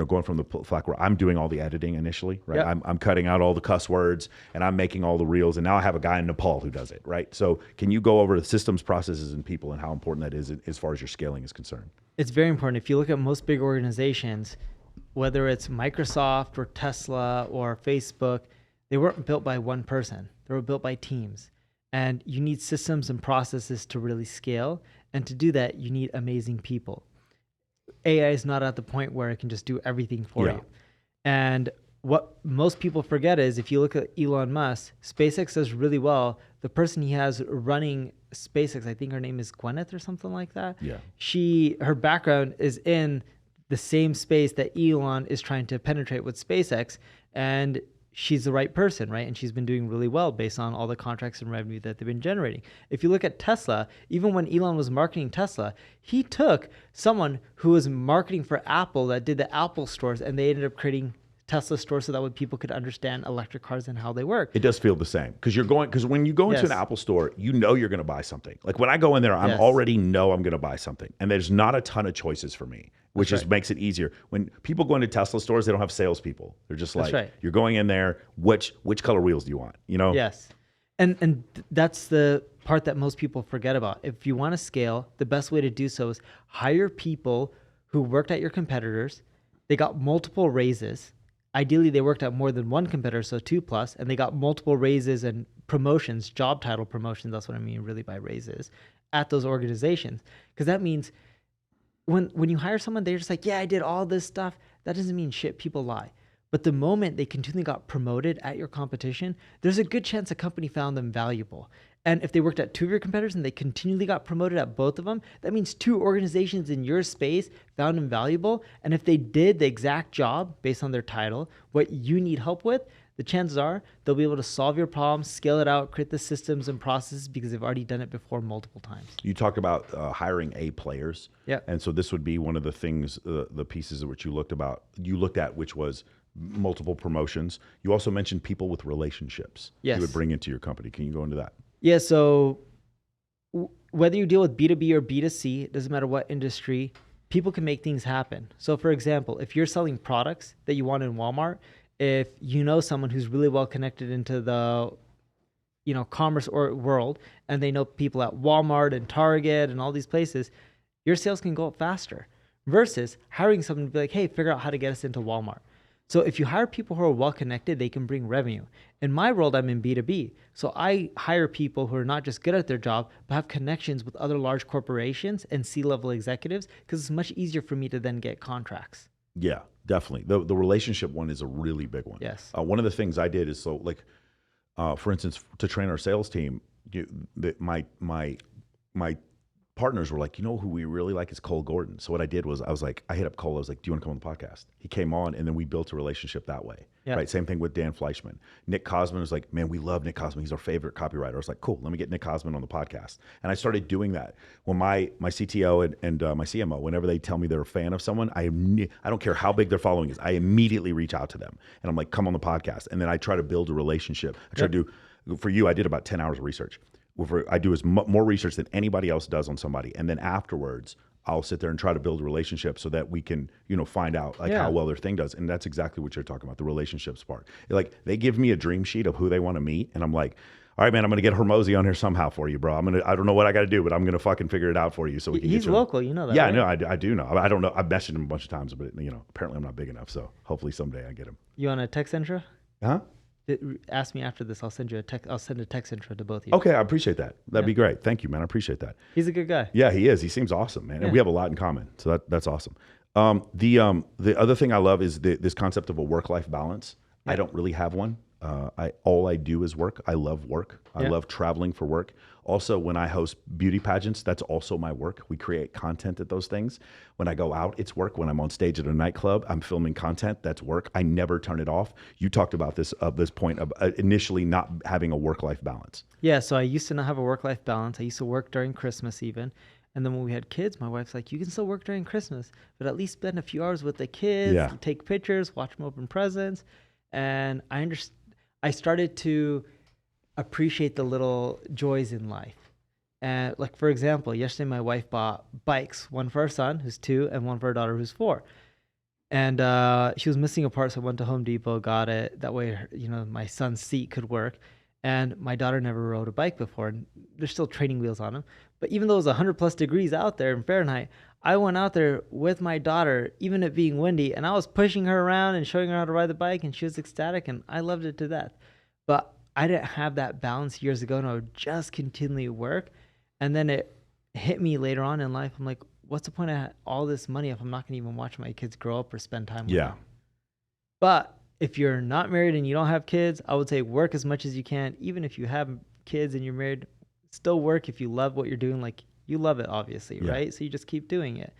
Going from the fact where I'm doing all the editing initially, right? Yep. I'm cutting out all the cuss words and I'm making all the reels, and now I have a guy in Nepal who does it, right? So can you go over the systems, processes, and people and how important that is as far as your scaling is concerned? It's very important. If you look at most big organizations, whether it's Microsoft or Tesla or Facebook, they weren't built by one person. They were built by teams. And you need systems and processes to really scale. And to do that, you need amazing people. AI is not at the point where it can just do everything for you. And what most people forget is if you look at Elon Musk, SpaceX does really well. The person he has running SpaceX, I think her name is Gwyneth or something like that. Yeah. Her background is in the same space that Elon is trying to penetrate with SpaceX, and she's the right person, right? And she's been doing really well based on all the contracts and revenue that they've been generating. If you look at Tesla, even when Elon was marketing Tesla, he took someone who was marketing for Apple that did the Apple stores, and they ended up creating Tesla stores so that way people could understand electric cars and how they work. It does feel the same because when you go into an Apple store, you're going to buy something. Like when I go in there, I already know I'm going to buy something, and there's not a ton of choices for me, which makes it easier. When people go into Tesla stores, they don't have salespeople. They're just like, you're going in there. Which color wheels do you want? Yes, and that's the part that most people forget about. If you want to scale, the best way to do so is hire people who worked at your competitors. They got multiple raises. Ideally, they worked at more than one competitor, so 2+, and they got multiple raises and promotions, job title promotions, that's what I mean really by raises, at those organizations. Because that means when you hire someone, they're just like, I did all this stuff. That doesn't mean shit, people lie. But the moment they continually got promoted at your competition, there's a good chance a company found them valuable. And if they worked at 2 of your competitors and they continually got promoted at both of them, that means 2 organizations in your space found them valuable. And if they did the exact job based on their title, what you need help with, the chances are they'll be able to solve your problem, scale it out, create the systems and processes because they've already done it before multiple times. You talked about hiring A players. Yeah. And so this would be one of the things, the pieces of which you looked at, which was multiple promotions. You also mentioned people with relationships. Yes. You would bring into your company. Can you go into that? Yeah. So whether you deal with B2B or B2C, it doesn't matter what industry, people can make things happen. So for example, if you're selling products that you want in Walmart, if you know someone who's really well connected into the commerce or world, and they know people at Walmart and Target and all these places, your sales can go up faster versus hiring someone to be like, hey, figure out how to get us into Walmart. So if you hire people who are well connected, they can bring revenue. In my world, I'm in B2B. So I hire people who are not just good at their job, but have connections with other large corporations and C-level executives, because it's much easier for me to then get contracts. Yeah, definitely. The relationship one is a really big one. Yes. One of the things I did is for instance, to train our sales team, my partners were like, who we really like is Cole Gordon. So what I did was I hit up Cole. I was like, do you want to come on the podcast? He came on, and then we built a relationship that way. Yeah. Right. Same thing with Dan Fleyshman. Nick Cosman was like, man, we love Nick Cosman. He's our favorite copywriter. I was like, cool, let me get Nick Cosman on the podcast. And I started doing that. When my CTO and my CMO, whenever they tell me they're a fan of someone, I don't care how big their following is, I immediately reach out to them. And I'm like, come on the podcast. And then I try to build a relationship. I try to do, for you, I did about 10 hours of research. I do more research than anybody else does on somebody. And then afterwards, I'll sit there and try to build a relationship so that we can, find out how well their thing does. And that's exactly what you're talking about, the relationships part. Like, they give me a dream sheet of who they want to meet. And I'm like, all right, man, I'm going to get Hermosi on here somehow for you, bro. I don't know what I got to do, but I'm going to fucking figure it out for you so we can He's get you. local, you know that. Yeah, right? no, I do know. I don't know. I've messaged him a bunch of times, but apparently I'm not big enough. So hopefully someday I get him. You want a text intro? Huh? Ask me after this. I'll send a text intro to both of you. Okay, I appreciate that. That'd be great. Thank you, man. I appreciate that. He's a good guy. Yeah, he is. He seems awesome, man. And we have a lot in common. So that's awesome. The other thing I love is this concept of a work-life balance. Yeah. I don't really have one. All I do is work. I love work. I love traveling for work. Also, when I host beauty pageants, that's also my work. We create content at those things. When I go out, it's work. When I'm on stage at a nightclub, I'm filming content. That's work. I never turn it off. You talked about this point of initially not having a work-life balance. Yeah, so I used to not have a work-life balance. I used to work during Christmas even. And then when we had kids, my wife's like, you can still work during Christmas, but at least spend a few hours with the kids, take pictures, watch them open presents. And I started to appreciate the little joys in life. And like, for example, yesterday my wife bought bikes, one for our son who's 2 and one for our daughter who's 4. And she was missing a part, so I went to Home Depot, got it. That way, my son's seat could work. And my daughter never rode a bike before. And there's still training wheels on them. But even though it was 100 plus degrees out there in Fahrenheit, I went out there with my daughter, even it being windy, and I was pushing her around and showing her how to ride the bike, and she was ecstatic, and I loved it to death. But I didn't have that balance years ago, and I would just continually work. And then it hit me later on in life. I'm like, what's the point of all this money if I'm not going to even watch my kids grow up or spend time with them? But if you're not married and you don't have kids, I would say work as much as you can. Even if you have kids and you're married, still work if you love what you're doing. Like, you love it, obviously, right? So you just keep doing it.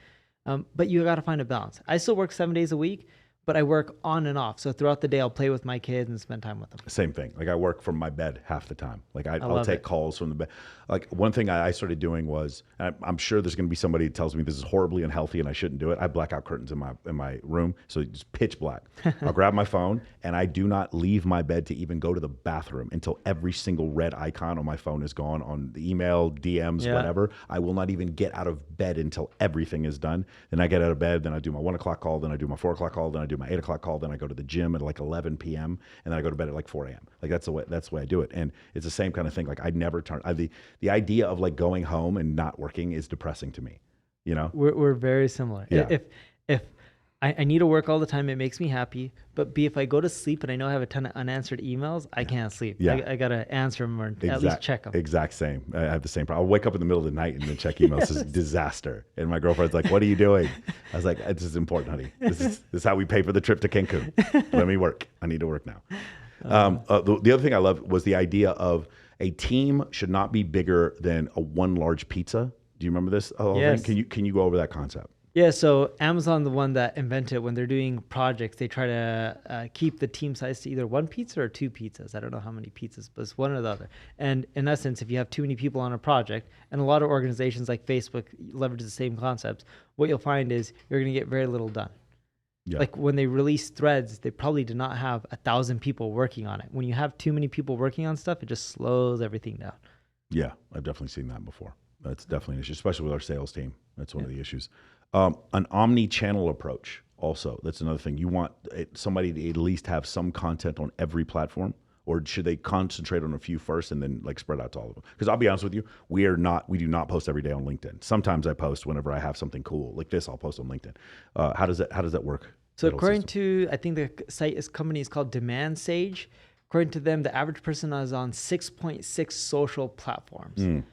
But you got to find a balance. I still work 7 days a week, but I work on and off. So throughout the day, I'll play with my kids and spend time with them. Same thing. Like, I work from my bed half the time. Like, I'll take calls from the bed. Like, one thing I started doing was, and I'm sure there's going to be somebody who tells me this is horribly unhealthy and I shouldn't do it. I black out curtains in my room, so it's pitch black. I'll grab my phone, and I do not leave my bed to even go to the bathroom until every single red icon on my phone is gone, on the email, DMs, whatever. I will not even get out of bed until everything is done. Then I get out of bed, then I do my 1 o'clock call, then I do my 4 o'clock call, then I do my 8 o'clock call, then I go to the gym at like 11 p.m. and then I go to bed at like 4 a.m. Like, that's the way I do it. And it's the same kind of thing. Like, I never turn the idea of like going home and not working is depressing to me. We're very similar. Yeah. If I need to work all the time, it makes me happy. But if I go to sleep and I know I have a ton of unanswered emails, I can't sleep. I gotta answer them or at least check them. Exact same. I have the same problem. I'll wake up in the middle of the night and then check emails. This is a disaster. And my girlfriend's like, "What are you doing?" I was like, "This is important, honey. This is how we pay for the trip to Cancun. Let me work. I need to work now." The other thing I love was the idea of a team should not be bigger than one large pizza. Do you remember this? Yes. Can you go over that concept? Yeah, so Amazon, the one that invented, when they're doing projects, they try to keep the team size to either 1 pizza or 2 pizzas. I don't know how many pizzas, but it's one or the other. And in essence, if you have too many people on a project, and a lot of organizations like Facebook leverage the same concepts, what you'll find is you're going to get very little done. Yeah. Like when they release Threads, they probably did not have 1,000 people working on it. When you have too many people working on stuff, it just slows everything down. Yeah, I've definitely seen that before. That's definitely an issue, especially with our sales team. That's one of the issues. An omni-channel approach also. That's another thing. You want somebody to at least have some content on every platform, or should they concentrate on a few first and then like spread out to all of them? Because I'll be honest with you, we do not post every day on LinkedIn. Sometimes I post whenever I have something cool like this. I'll post on LinkedIn. How does that work? So according to, I think the company is called Demand Sage. According to them, the average person is on 6.6 social platforms.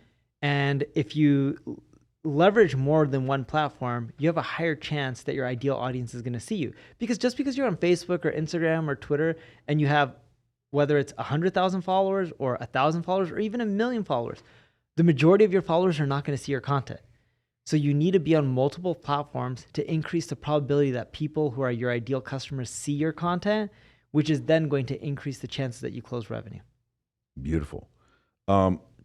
And if you leverage more than one platform, you have a higher chance that your ideal audience is going to see you. Because just because you're on Facebook or Instagram or Twitter and you have, whether it's 100,000 followers or 1,000 followers or even 1 million followers, the majority of your followers are not going to see your content. So you need to be on multiple platforms to increase the probability that people who are your ideal customers see your content, which is then going to increase the chances that you close revenue. Beautiful.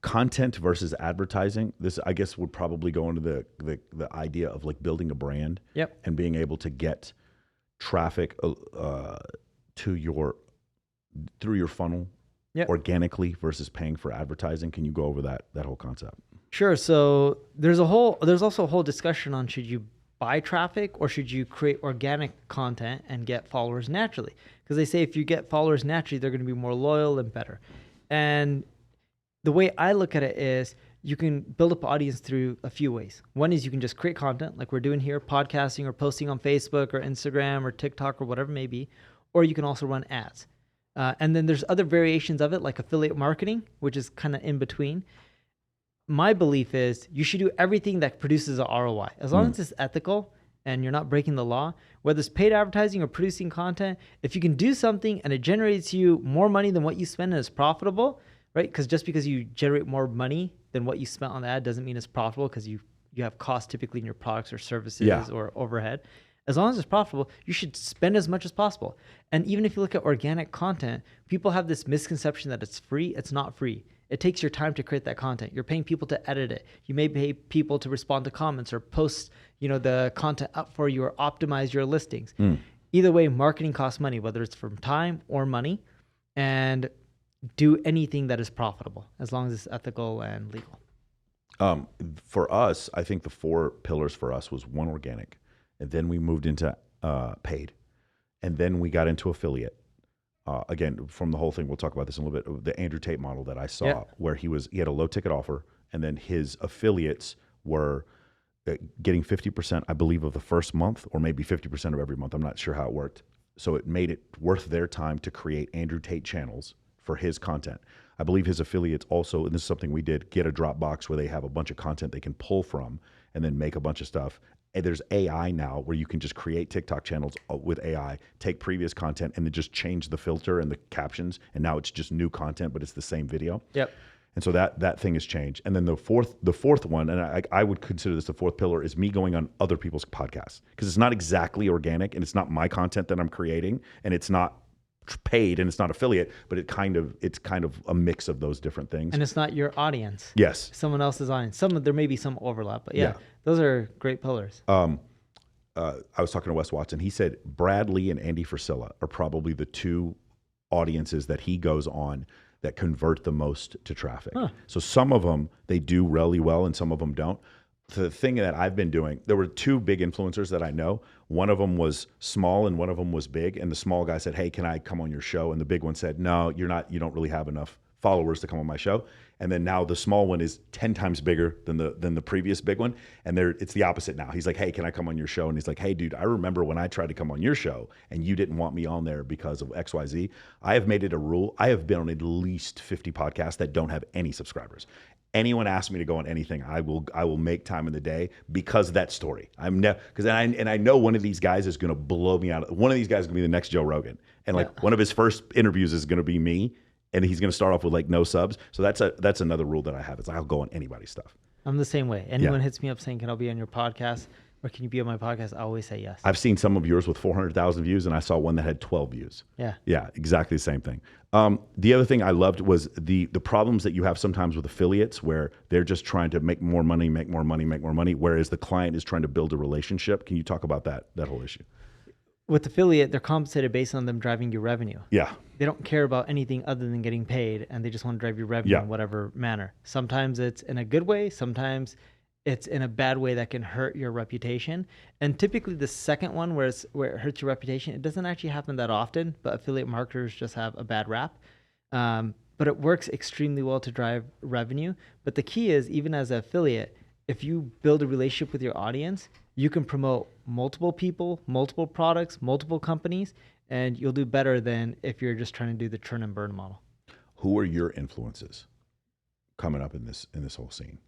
Content versus advertising. This, I guess, would probably go into the idea of like building a brand. Yep. And being able to get traffic through your funnel. Yep. Organically versus paying for advertising. Can you go over that whole concept? Sure. So there's also a whole discussion on should you buy traffic or should you create organic content and get followers naturally? Because they say if you get followers naturally, they're going to be more loyal and better. And the way I look at it is you can build up an audience through a few ways. One is you can just create content like we're doing here, podcasting or posting on Facebook or Instagram or TikTok or whatever it may be, or you can also run ads. And then there's other variations of it like affiliate marketing, which is kind of in between. My belief is you should do everything that produces a ROI. As long as it's ethical and you're not breaking the law, whether it's paid advertising or producing content, if you can do something and it generates you more money than what you spend and it's profitable, right? Because just because you generate more money than what you spent on the ad doesn't mean it's profitable because you have costs typically in your products or services or overhead. As long as it's profitable, you should spend as much as possible. And even if you look at organic content, people have this misconception that it's free. It's not free. It takes your time to create that content. You're paying people to edit it. You may pay people to respond to comments or post, the content up for you or optimize your listings. Either way, marketing costs money, whether it's from time or money, and do anything that is profitable as long as it's ethical and legal. For us, I think the 4 pillars for us was 1, organic, and then we moved into paid, and then we got into affiliate. Again, from the whole thing, we'll talk about this in a little bit, the Andrew Tate model that I saw, where he had a low ticket offer, and then his affiliates were getting 50%, I believe, of the first month, or maybe 50% of every month. I'm not sure how it worked. So it made it worth their time to create Andrew Tate channels for his content. I believe his affiliates also, and this is something we did, get a Dropbox where they have a bunch of content they can pull from and then make a bunch of stuff. And there's AI now where you can just create TikTok channels with AI, take previous content and then just change the filter and the captions. And now it's just new content, but it's the same video. Yep. And so that thing has changed. And then the fourth one, and I would consider this the 4th pillar, is me going on other people's podcasts. Because it's not exactly organic and it's not my content that I'm creating and it's not paid and it's not affiliate, but it's kind of a mix of those different things. And it's not your audience. Yes. Someone else's audience. There may be some overlap, but those are great pillars. I was talking to Wes Watson. He said Bradley and Andy Frisella are probably the 2 audiences that he goes on that convert the most to traffic. So some of them, they do really well and some of them don't. The thing that I've been doing, there were 2 big influencers that I know. One of them was small and one of them was big. And the small guy said, "Hey, can I come on your show?" And the big one said, "No, you don't really have enough followers to come on my show." And then now the small one is 10 times bigger than the previous big one. And it's the opposite now. He's like, "Hey, can I come on your show?" And he's like, "Hey, dude, I remember when I tried to come on your show and you didn't want me on there because of XYZ. I have made it a rule. I have been on at least 50 podcasts that don't have any subscribers. Anyone asks me to go on anything, I will make time in the day because of that story. I know one of these guys is going to blow me out. One of these guys is going to be the next Joe Rogan. And one of his first interviews is going to be me. And he's going to start off with like no subs. So that's another rule that I have. It's like I'll go on anybody's stuff. I'm the same way. Anyone hits me up saying, "Can I be on your podcast?" or "Can you be on my podcast?" I always say yes. I've seen some of yours with 400,000 views, and I saw one that had 12 views. Yeah, exactly the same thing. The other thing I loved was the problems that you have sometimes with affiliates, where they're just trying to make more money, whereas the client is trying to build a relationship. Can you talk about that whole issue? with affiliate, they're compensated based on them driving your revenue. Yeah. They don't care about anything other than getting paid, and they just want to drive your revenue in whatever manner. Sometimes it's in a good way. Sometimes it's in a bad way that can hurt your reputation. And typically the second one where it hurts your reputation, it doesn't actually happen that often, but affiliate marketers just have a bad rap. But it works extremely well to drive revenue. But the key is, even as an affiliate, if you build a relationship with your audience, you can promote multiple people, multiple products, multiple companies, and you'll do better than if you're just trying to do the churn and burn model. Who are your influences coming up in this whole scene?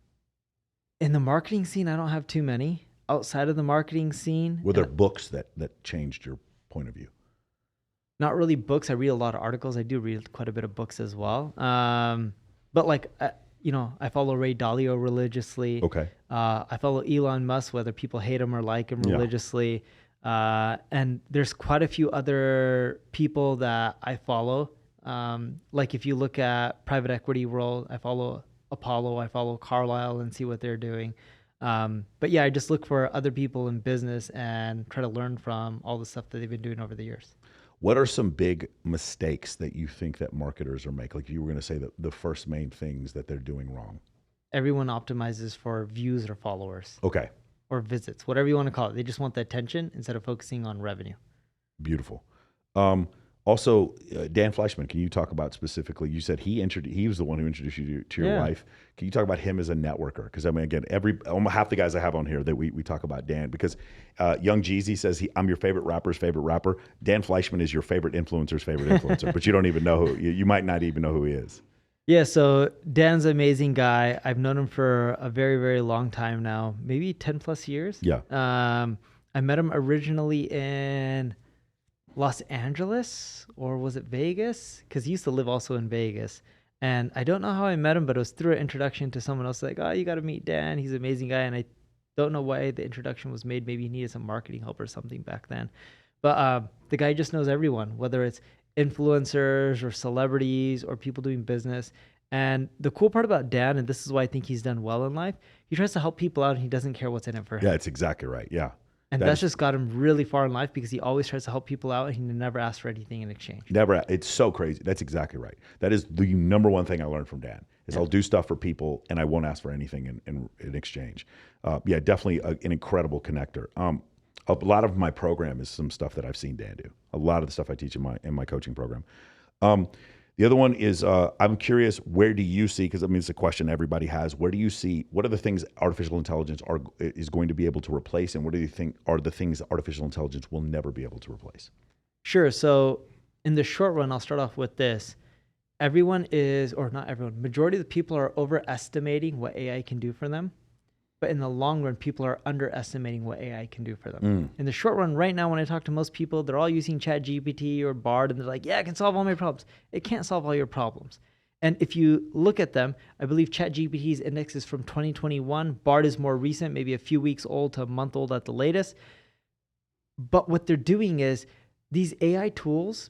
In the marketing scene, I don't have too many. Outside of the marketing scene, were there books that changed your point of view? Not really books. I read a lot of articles. I do read quite a bit of books as well. But like, I follow Ray Dalio religiously. Okay. I follow Elon Musk, whether people hate him or like him religiously. And there's quite a few other people that I follow. Like if you look at private equity world, I follow Apollo, I follow Carlyle and see what they're doing. But yeah, I just look for other people in business and try to learn from all the stuff that they've been doing over the years. What are some big mistakes that you think that marketers are making? Like you were going to say the first main things that they're doing wrong. Everyone optimizes for views or followers. Okay. Or visits, whatever you want to call it. They just want the attention instead of focusing on revenue. Beautiful. Also, Dan Fleyshman, can you talk about specifically, you said he was the one who introduced you to your wife. Can you talk about him as a networker? Because I mean, again, almost half the guys I have on here that we talk about Dan, because Young Jeezy says, I'm your favorite rapper's favorite rapper. Dan Fleyshman is your favorite influencer's favorite influencer, but you don't even know you might not even know who he is. Yeah, so Dan's an amazing guy. I've known him for a very, very long time now, maybe 10 plus years. Yeah. I met him originally in Los Angeles, or was it Vegas? Because he used to live also in Vegas. And I don't know how I met him, but it was through an introduction to someone else. Like, oh, you got to meet Dan. He's an amazing guy. And I don't know why the introduction was made. Maybe he needed some marketing help or something back then. But the guy just knows everyone, whether it's influencers or celebrities or people doing business. And the cool part about Dan, and this is why I think he's done well in life, he tries to help people out and he doesn't care what's in it for him. Yeah, it's exactly right. Yeah. And that's just got him really far in life because he always tries to help people out and he never asks for anything in exchange. Never. It's so crazy. That's exactly right. That is the number one thing I learned from Dan is I'll do stuff for people and I won't ask for anything in exchange. Yeah, definitely an incredible connector. A lot of my program is some stuff that I've seen Dan do. A lot of the stuff I teach in my coaching program. The other one is I'm curious, where do you see, because I mean, it's a question everybody has, where do you see, what are the things artificial intelligence is going to be able to replace, and what do you think are the things artificial intelligence will never be able to replace? Sure. So in the short run, I'll start off with this. Everyone is, or not everyone, majority of the people are overestimating what AI can do for them. But in the long run, people are underestimating what AI can do for them. In the short run, right now, when I talk to most people, they're all using ChatGPT or Bard, and they're like, yeah, it can solve all my problems. It can't solve all your problems. And if you look at them, I believe ChatGPT's index is from 2021. Bard is more recent, maybe a few weeks old to a month old at the latest. But what they're doing is these AI tools,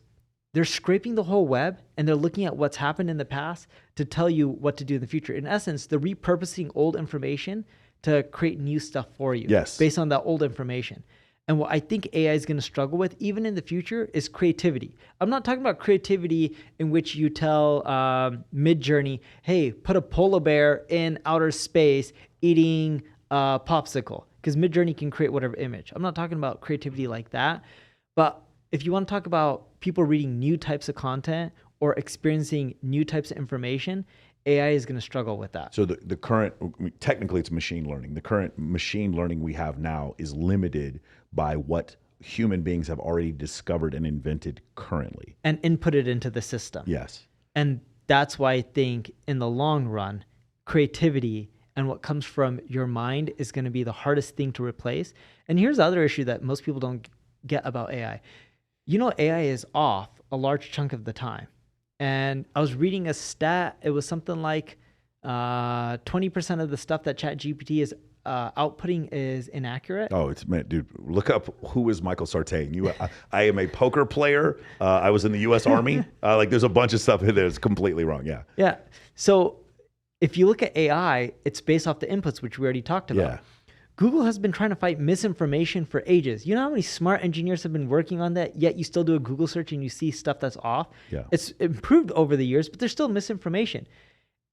they're scraping the whole web and they're looking at what's happened in the past to tell you what to do in the future. In essence, they're repurposing old information to create new stuff for you based on that old information. And what I think AI is going to struggle with, even in the future, is creativity. I'm not talking about creativity in which you tell Midjourney, hey, put a polar bear in outer space eating a popsicle, because Midjourney can create whatever image. I'm not talking about creativity like that. But if you want to talk about people reading new types of content or experiencing new types of information, AI is going to struggle with that. So the current, technically it's machine learning. The current machine learning we have now is limited by what human beings have already discovered and invented currently. And inputted into the system. Yes. And that's why I think in the long run, creativity and what comes from your mind is going to be the hardest thing to replace. And here's the other issue that most people don't get about AI. You know, AI is off a large chunk of the time. And I was reading a stat. It was something like 20% of the stuff that ChatGPT is outputting is inaccurate. Oh, dude, look up who is Michael Sartain. I am a poker player. I was in the U.S. Army. Like there's a bunch of stuff in there that's completely wrong. Yeah. Yeah. So if you look at AI, it's based off the inputs, which we already talked about. Yeah. Google has been trying to fight misinformation for ages. You know how many smart engineers have been working on that, yet you still do a Google search and you see stuff that's off? Yeah. It's improved over the years, but there's still misinformation.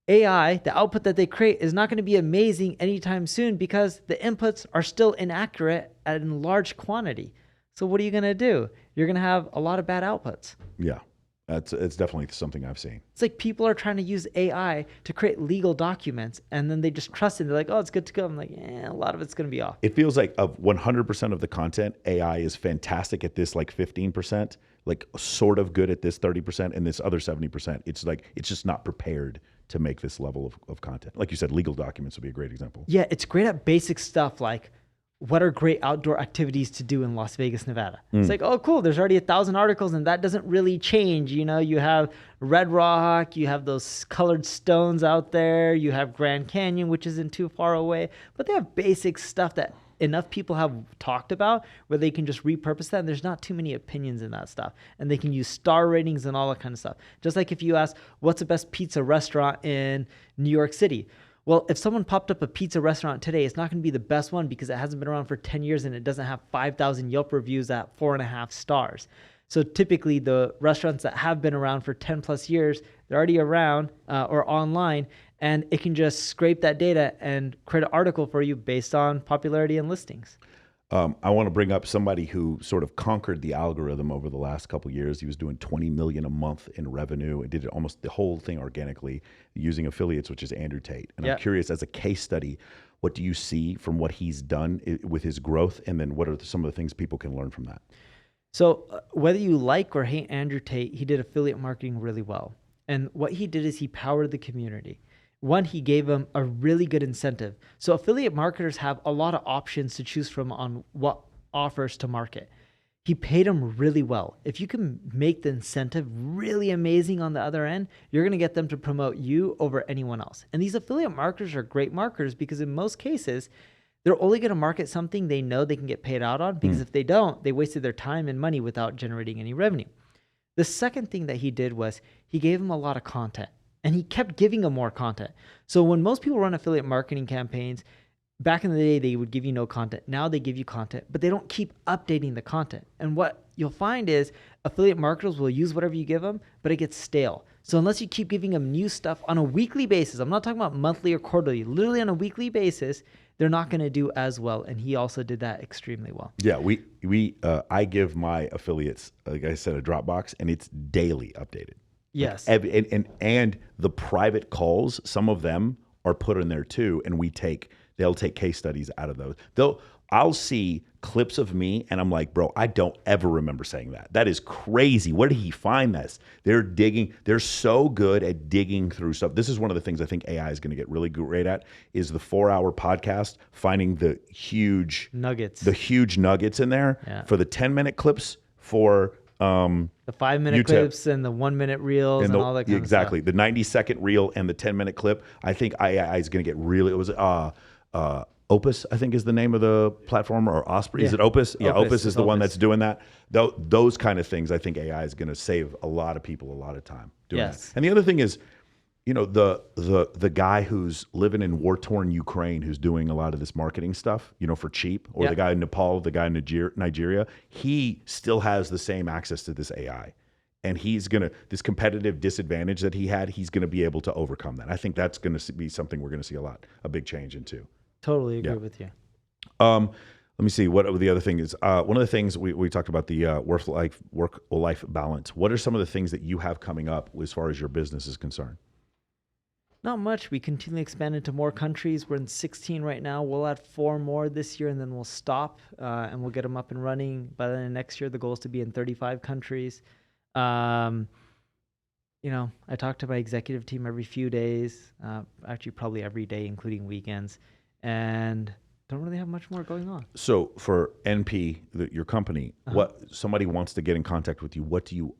AI, the output that they create, is not going to be amazing anytime soon because the inputs are still inaccurate in large quantity. So what are you going to do? You're going to have a lot of bad outputs. Yeah. It's definitely something I've seen. It's like people are trying to use AI to create legal documents, and then they just trust it. They're like, oh, it's good to go. I'm like, a lot of it's going to be off. It feels like of 100% of the content, AI is fantastic at this like 15%, like sort of good at this 30%, and this other 70%. It's like, it's just not prepared to make this level of content. Like you said, legal documents would be a great example. Yeah, it's great at basic stuff like, what are great outdoor activities to do in Las Vegas, Nevada? It's like, oh, cool. There's already 1,000 articles and that doesn't really change. You know, you have Red Rock, you have those colored stones out there, you have Grand Canyon, which isn't too far away, but they have basic stuff that enough people have talked about where they can just repurpose that. And there's not too many opinions in that stuff. And they can use star ratings and all that kind of stuff. Just like if you ask, what's the best pizza restaurant in New York City? Well, if someone popped up a pizza restaurant today, it's not going to be the best one because it hasn't been around for 10 years and it doesn't have 5,000 Yelp reviews at 4.5 stars. So typically the restaurants that have been around for 10 plus years, they're already around or online, and it can just scrape that data and create an article for you based on popularity and listings. I want to bring up somebody who sort of conquered the algorithm over the last couple of years. He was doing 20 million a month in revenue and did it almost the whole thing organically using affiliates, which is Andrew Tate. And I'm curious, as a case study, what do you see from what he's done with his growth? And then what are some of the things people can learn from that? So whether you like or hate Andrew Tate, he did affiliate marketing really well. And what he did is he powered the community. One, he gave them a really good incentive. So affiliate marketers have a lot of options to choose from on what offers to market. He paid them really well. If you can make the incentive really amazing on the other end, you're going to get them to promote you over anyone else. And these affiliate marketers are great marketers because in most cases, they're only going to market something they know they can get paid out on, because if they don't, they wasted their time and money without generating any revenue. The second thing that he did was he gave them a lot of content. And he kept giving them more content. So when most people run affiliate marketing campaigns, back in the day, they would give you no content. Now they give you content, but they don't keep updating the content. And what you'll find is affiliate marketers will use whatever you give them, but it gets stale. So unless you keep giving them new stuff on a weekly basis, I'm not talking about monthly or quarterly, literally on a weekly basis, they're not going to do as well. And he also did that extremely well. Yeah, I give my affiliates, like I said, a Dropbox, and it's daily updated. Yes. Like, and the private calls, some of them are put in there too, and they'll take case studies out of those. I'll see clips of me and I'm like, bro, I don't ever remember saying that. That is crazy. Where did he find this? They're so good at digging through stuff. This is one of the things I think AI is going to get really great at, is the 4-hour podcast, finding the huge nuggets in there for the 10-minute clips, for the 5-minute clips and the 1-minute reels and all that kind of stuff. Exactly. The 90-second reel and the 10-minute clip. I think AI is going to get really, it was Opus, I think, is the name of the platform, or Osprey. Is it Opus? Yeah, Opus is the one that's doing that. Those kind of things, I think AI is going to save a lot of people a lot of time doing that. And the other thing is, you know, the guy who's living in war-torn Ukraine, who's doing a lot of this marketing stuff, you know, for cheap, or the guy in Nepal, the guy in Nigeria, he still has the same access to this AI. And this competitive disadvantage that he had, he's going to be able to overcome that. I think that's going to be something we're going to see a big change into. Totally agree with you. Let me see what the other thing is. One of the things we talked about, the work-life balance. What are some of the things that you have coming up as far as your business is concerned? Not much. We continually expand into more countries. We're in 16 right now. We'll add 4 more this year, and then we'll stop, and we'll get them up and running. By the end of next year, the goal is to be in 35 countries. You know, I talk to my executive team every few days, actually probably every day, including weekends, and don't really have much more going on. So for NP, your company, what somebody wants to get in contact with you, what do you,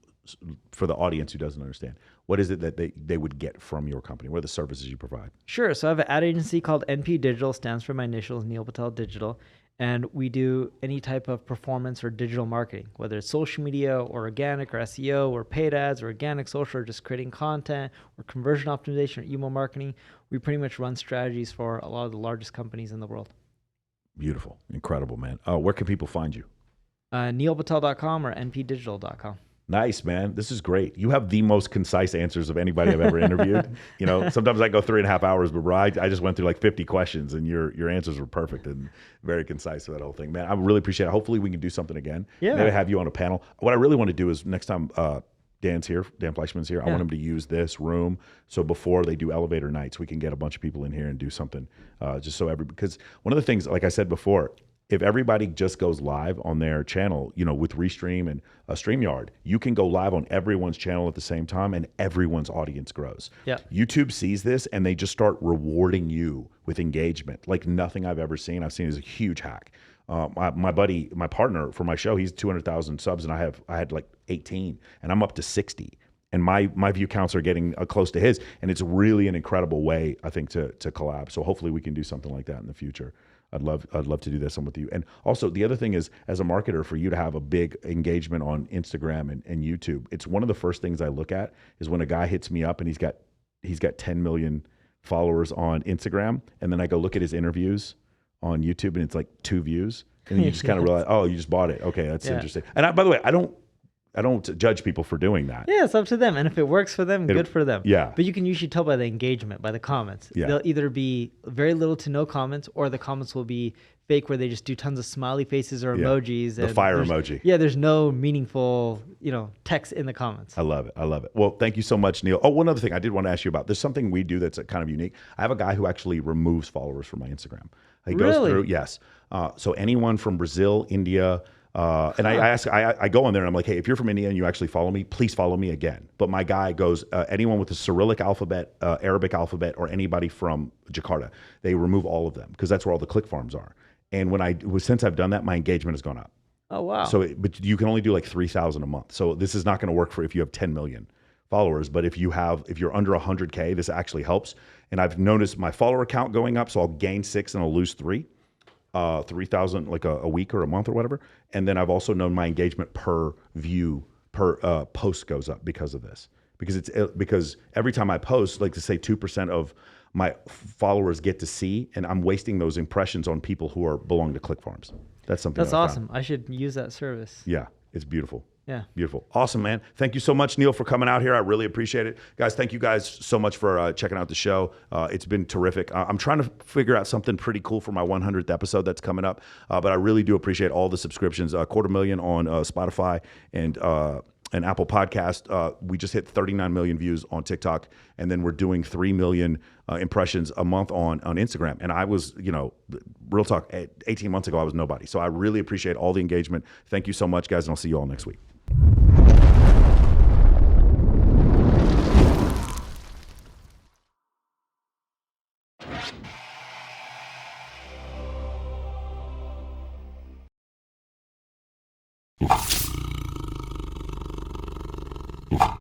for the audience who doesn't understand, what is it that they would get from your company? What are the services you provide? Sure. So I have an ad agency called NP Digital, stands for my initials, Neil Patel Digital. And we do any type of performance or digital marketing, whether it's social media or organic or SEO or paid ads or organic social or just creating content or conversion optimization or email marketing. We pretty much run strategies for a lot of the largest companies in the world. Beautiful. Incredible, man. Where can people find you? neilpatel.com or npdigital.com. Nice, man. This is great. You have the most concise answers of anybody I've ever interviewed. You know, sometimes I go 3.5 hours, but bro, I just went through like 50 questions, and your answers were perfect and very concise for that whole thing, man. I really appreciate it. Hopefully we can do something again. Yeah. Maybe have you on a panel. What I really want to do is next time Dan Fleyshman's here, I want him to use this room. So before they do elevator nights, we can get a bunch of people in here and do something just so because one of the things, like I said before, if everybody just goes live on their channel, you know, with Restream and StreamYard, you can go live on everyone's channel at the same time and everyone's audience grows. Yeah. YouTube sees this and they just start rewarding you with engagement like nothing I've ever seen. I've seen is a huge hack. My buddy, my partner for my show, he's 200,000 subs and I had like 18 and I'm up to 60. And my view counts are getting close to his. And it's really an incredible way, I think, to collab. So hopefully we can do something like that in the future. I'd love to do this one with you. And also the other thing is, as a marketer, for you to have a big engagement on Instagram and YouTube, it's one of the first things I look at is when a guy hits me up and he's got 10 million followers on Instagram, and then I go look at his interviews on YouTube and it's like 2 views, and then you just kind of realize, oh, you just bought it. Okay, that's interesting. And by the way, I don't judge people for doing that. Yeah, it's up to them. And if it works for them, good for them. Yeah. But you can usually tell by the engagement, by the comments. Yeah. They'll either be very little to no comments, or the comments will be fake where they just do tons of smiley faces or emojis. The fire emoji. Yeah, there's no meaningful, text in the comments. I love it. I love it. Well, thank you so much, Neil. Oh, one other thing I did want to ask you about. There's something we do that's kind of unique. I have a guy who actually removes followers from my Instagram. He goes through, yes. So anyone from Brazil, India, and I go on there and I'm like, hey, if you're from India and you actually follow me, please follow me again. But my guy goes, anyone with the Cyrillic alphabet, Arabic alphabet, or anybody from Jakarta, they remove all of them because that's where all the click farms are. And since I've done that, my engagement has gone up. Oh, wow. So, but you can only do like 3,000 a month. So this is not going to work for if you have 10 million followers. But if you're under 100K, this actually helps. And I've noticed my follower count going up. So I'll gain 6 and I'll lose 3. 3,000 like a week or a month or whatever. And then I've also known my engagement per view, per post goes up because of this. Because every time I post, like to say 2% of my followers get to see, and I'm wasting those impressions on people who belong to click farms. That's something that's awesome. I should use that service. Yeah, it's beautiful. Yeah. Beautiful. Awesome, man. Thank you so much, Neil, for coming out here. I really appreciate it. Guys, thank you guys so much for checking out the show. It's been terrific. I'm trying to figure out something pretty cool for my 100th episode that's coming up. But I really do appreciate all the subscriptions. 250,000 on Spotify and Apple Podcast. We just hit 39 million views on TikTok. And then we're doing 3 million impressions a month on Instagram. And I was, real talk, 18 months ago, I was nobody. So I really appreciate all the engagement. Thank you so much, guys. And I'll see you all next week. Yeah.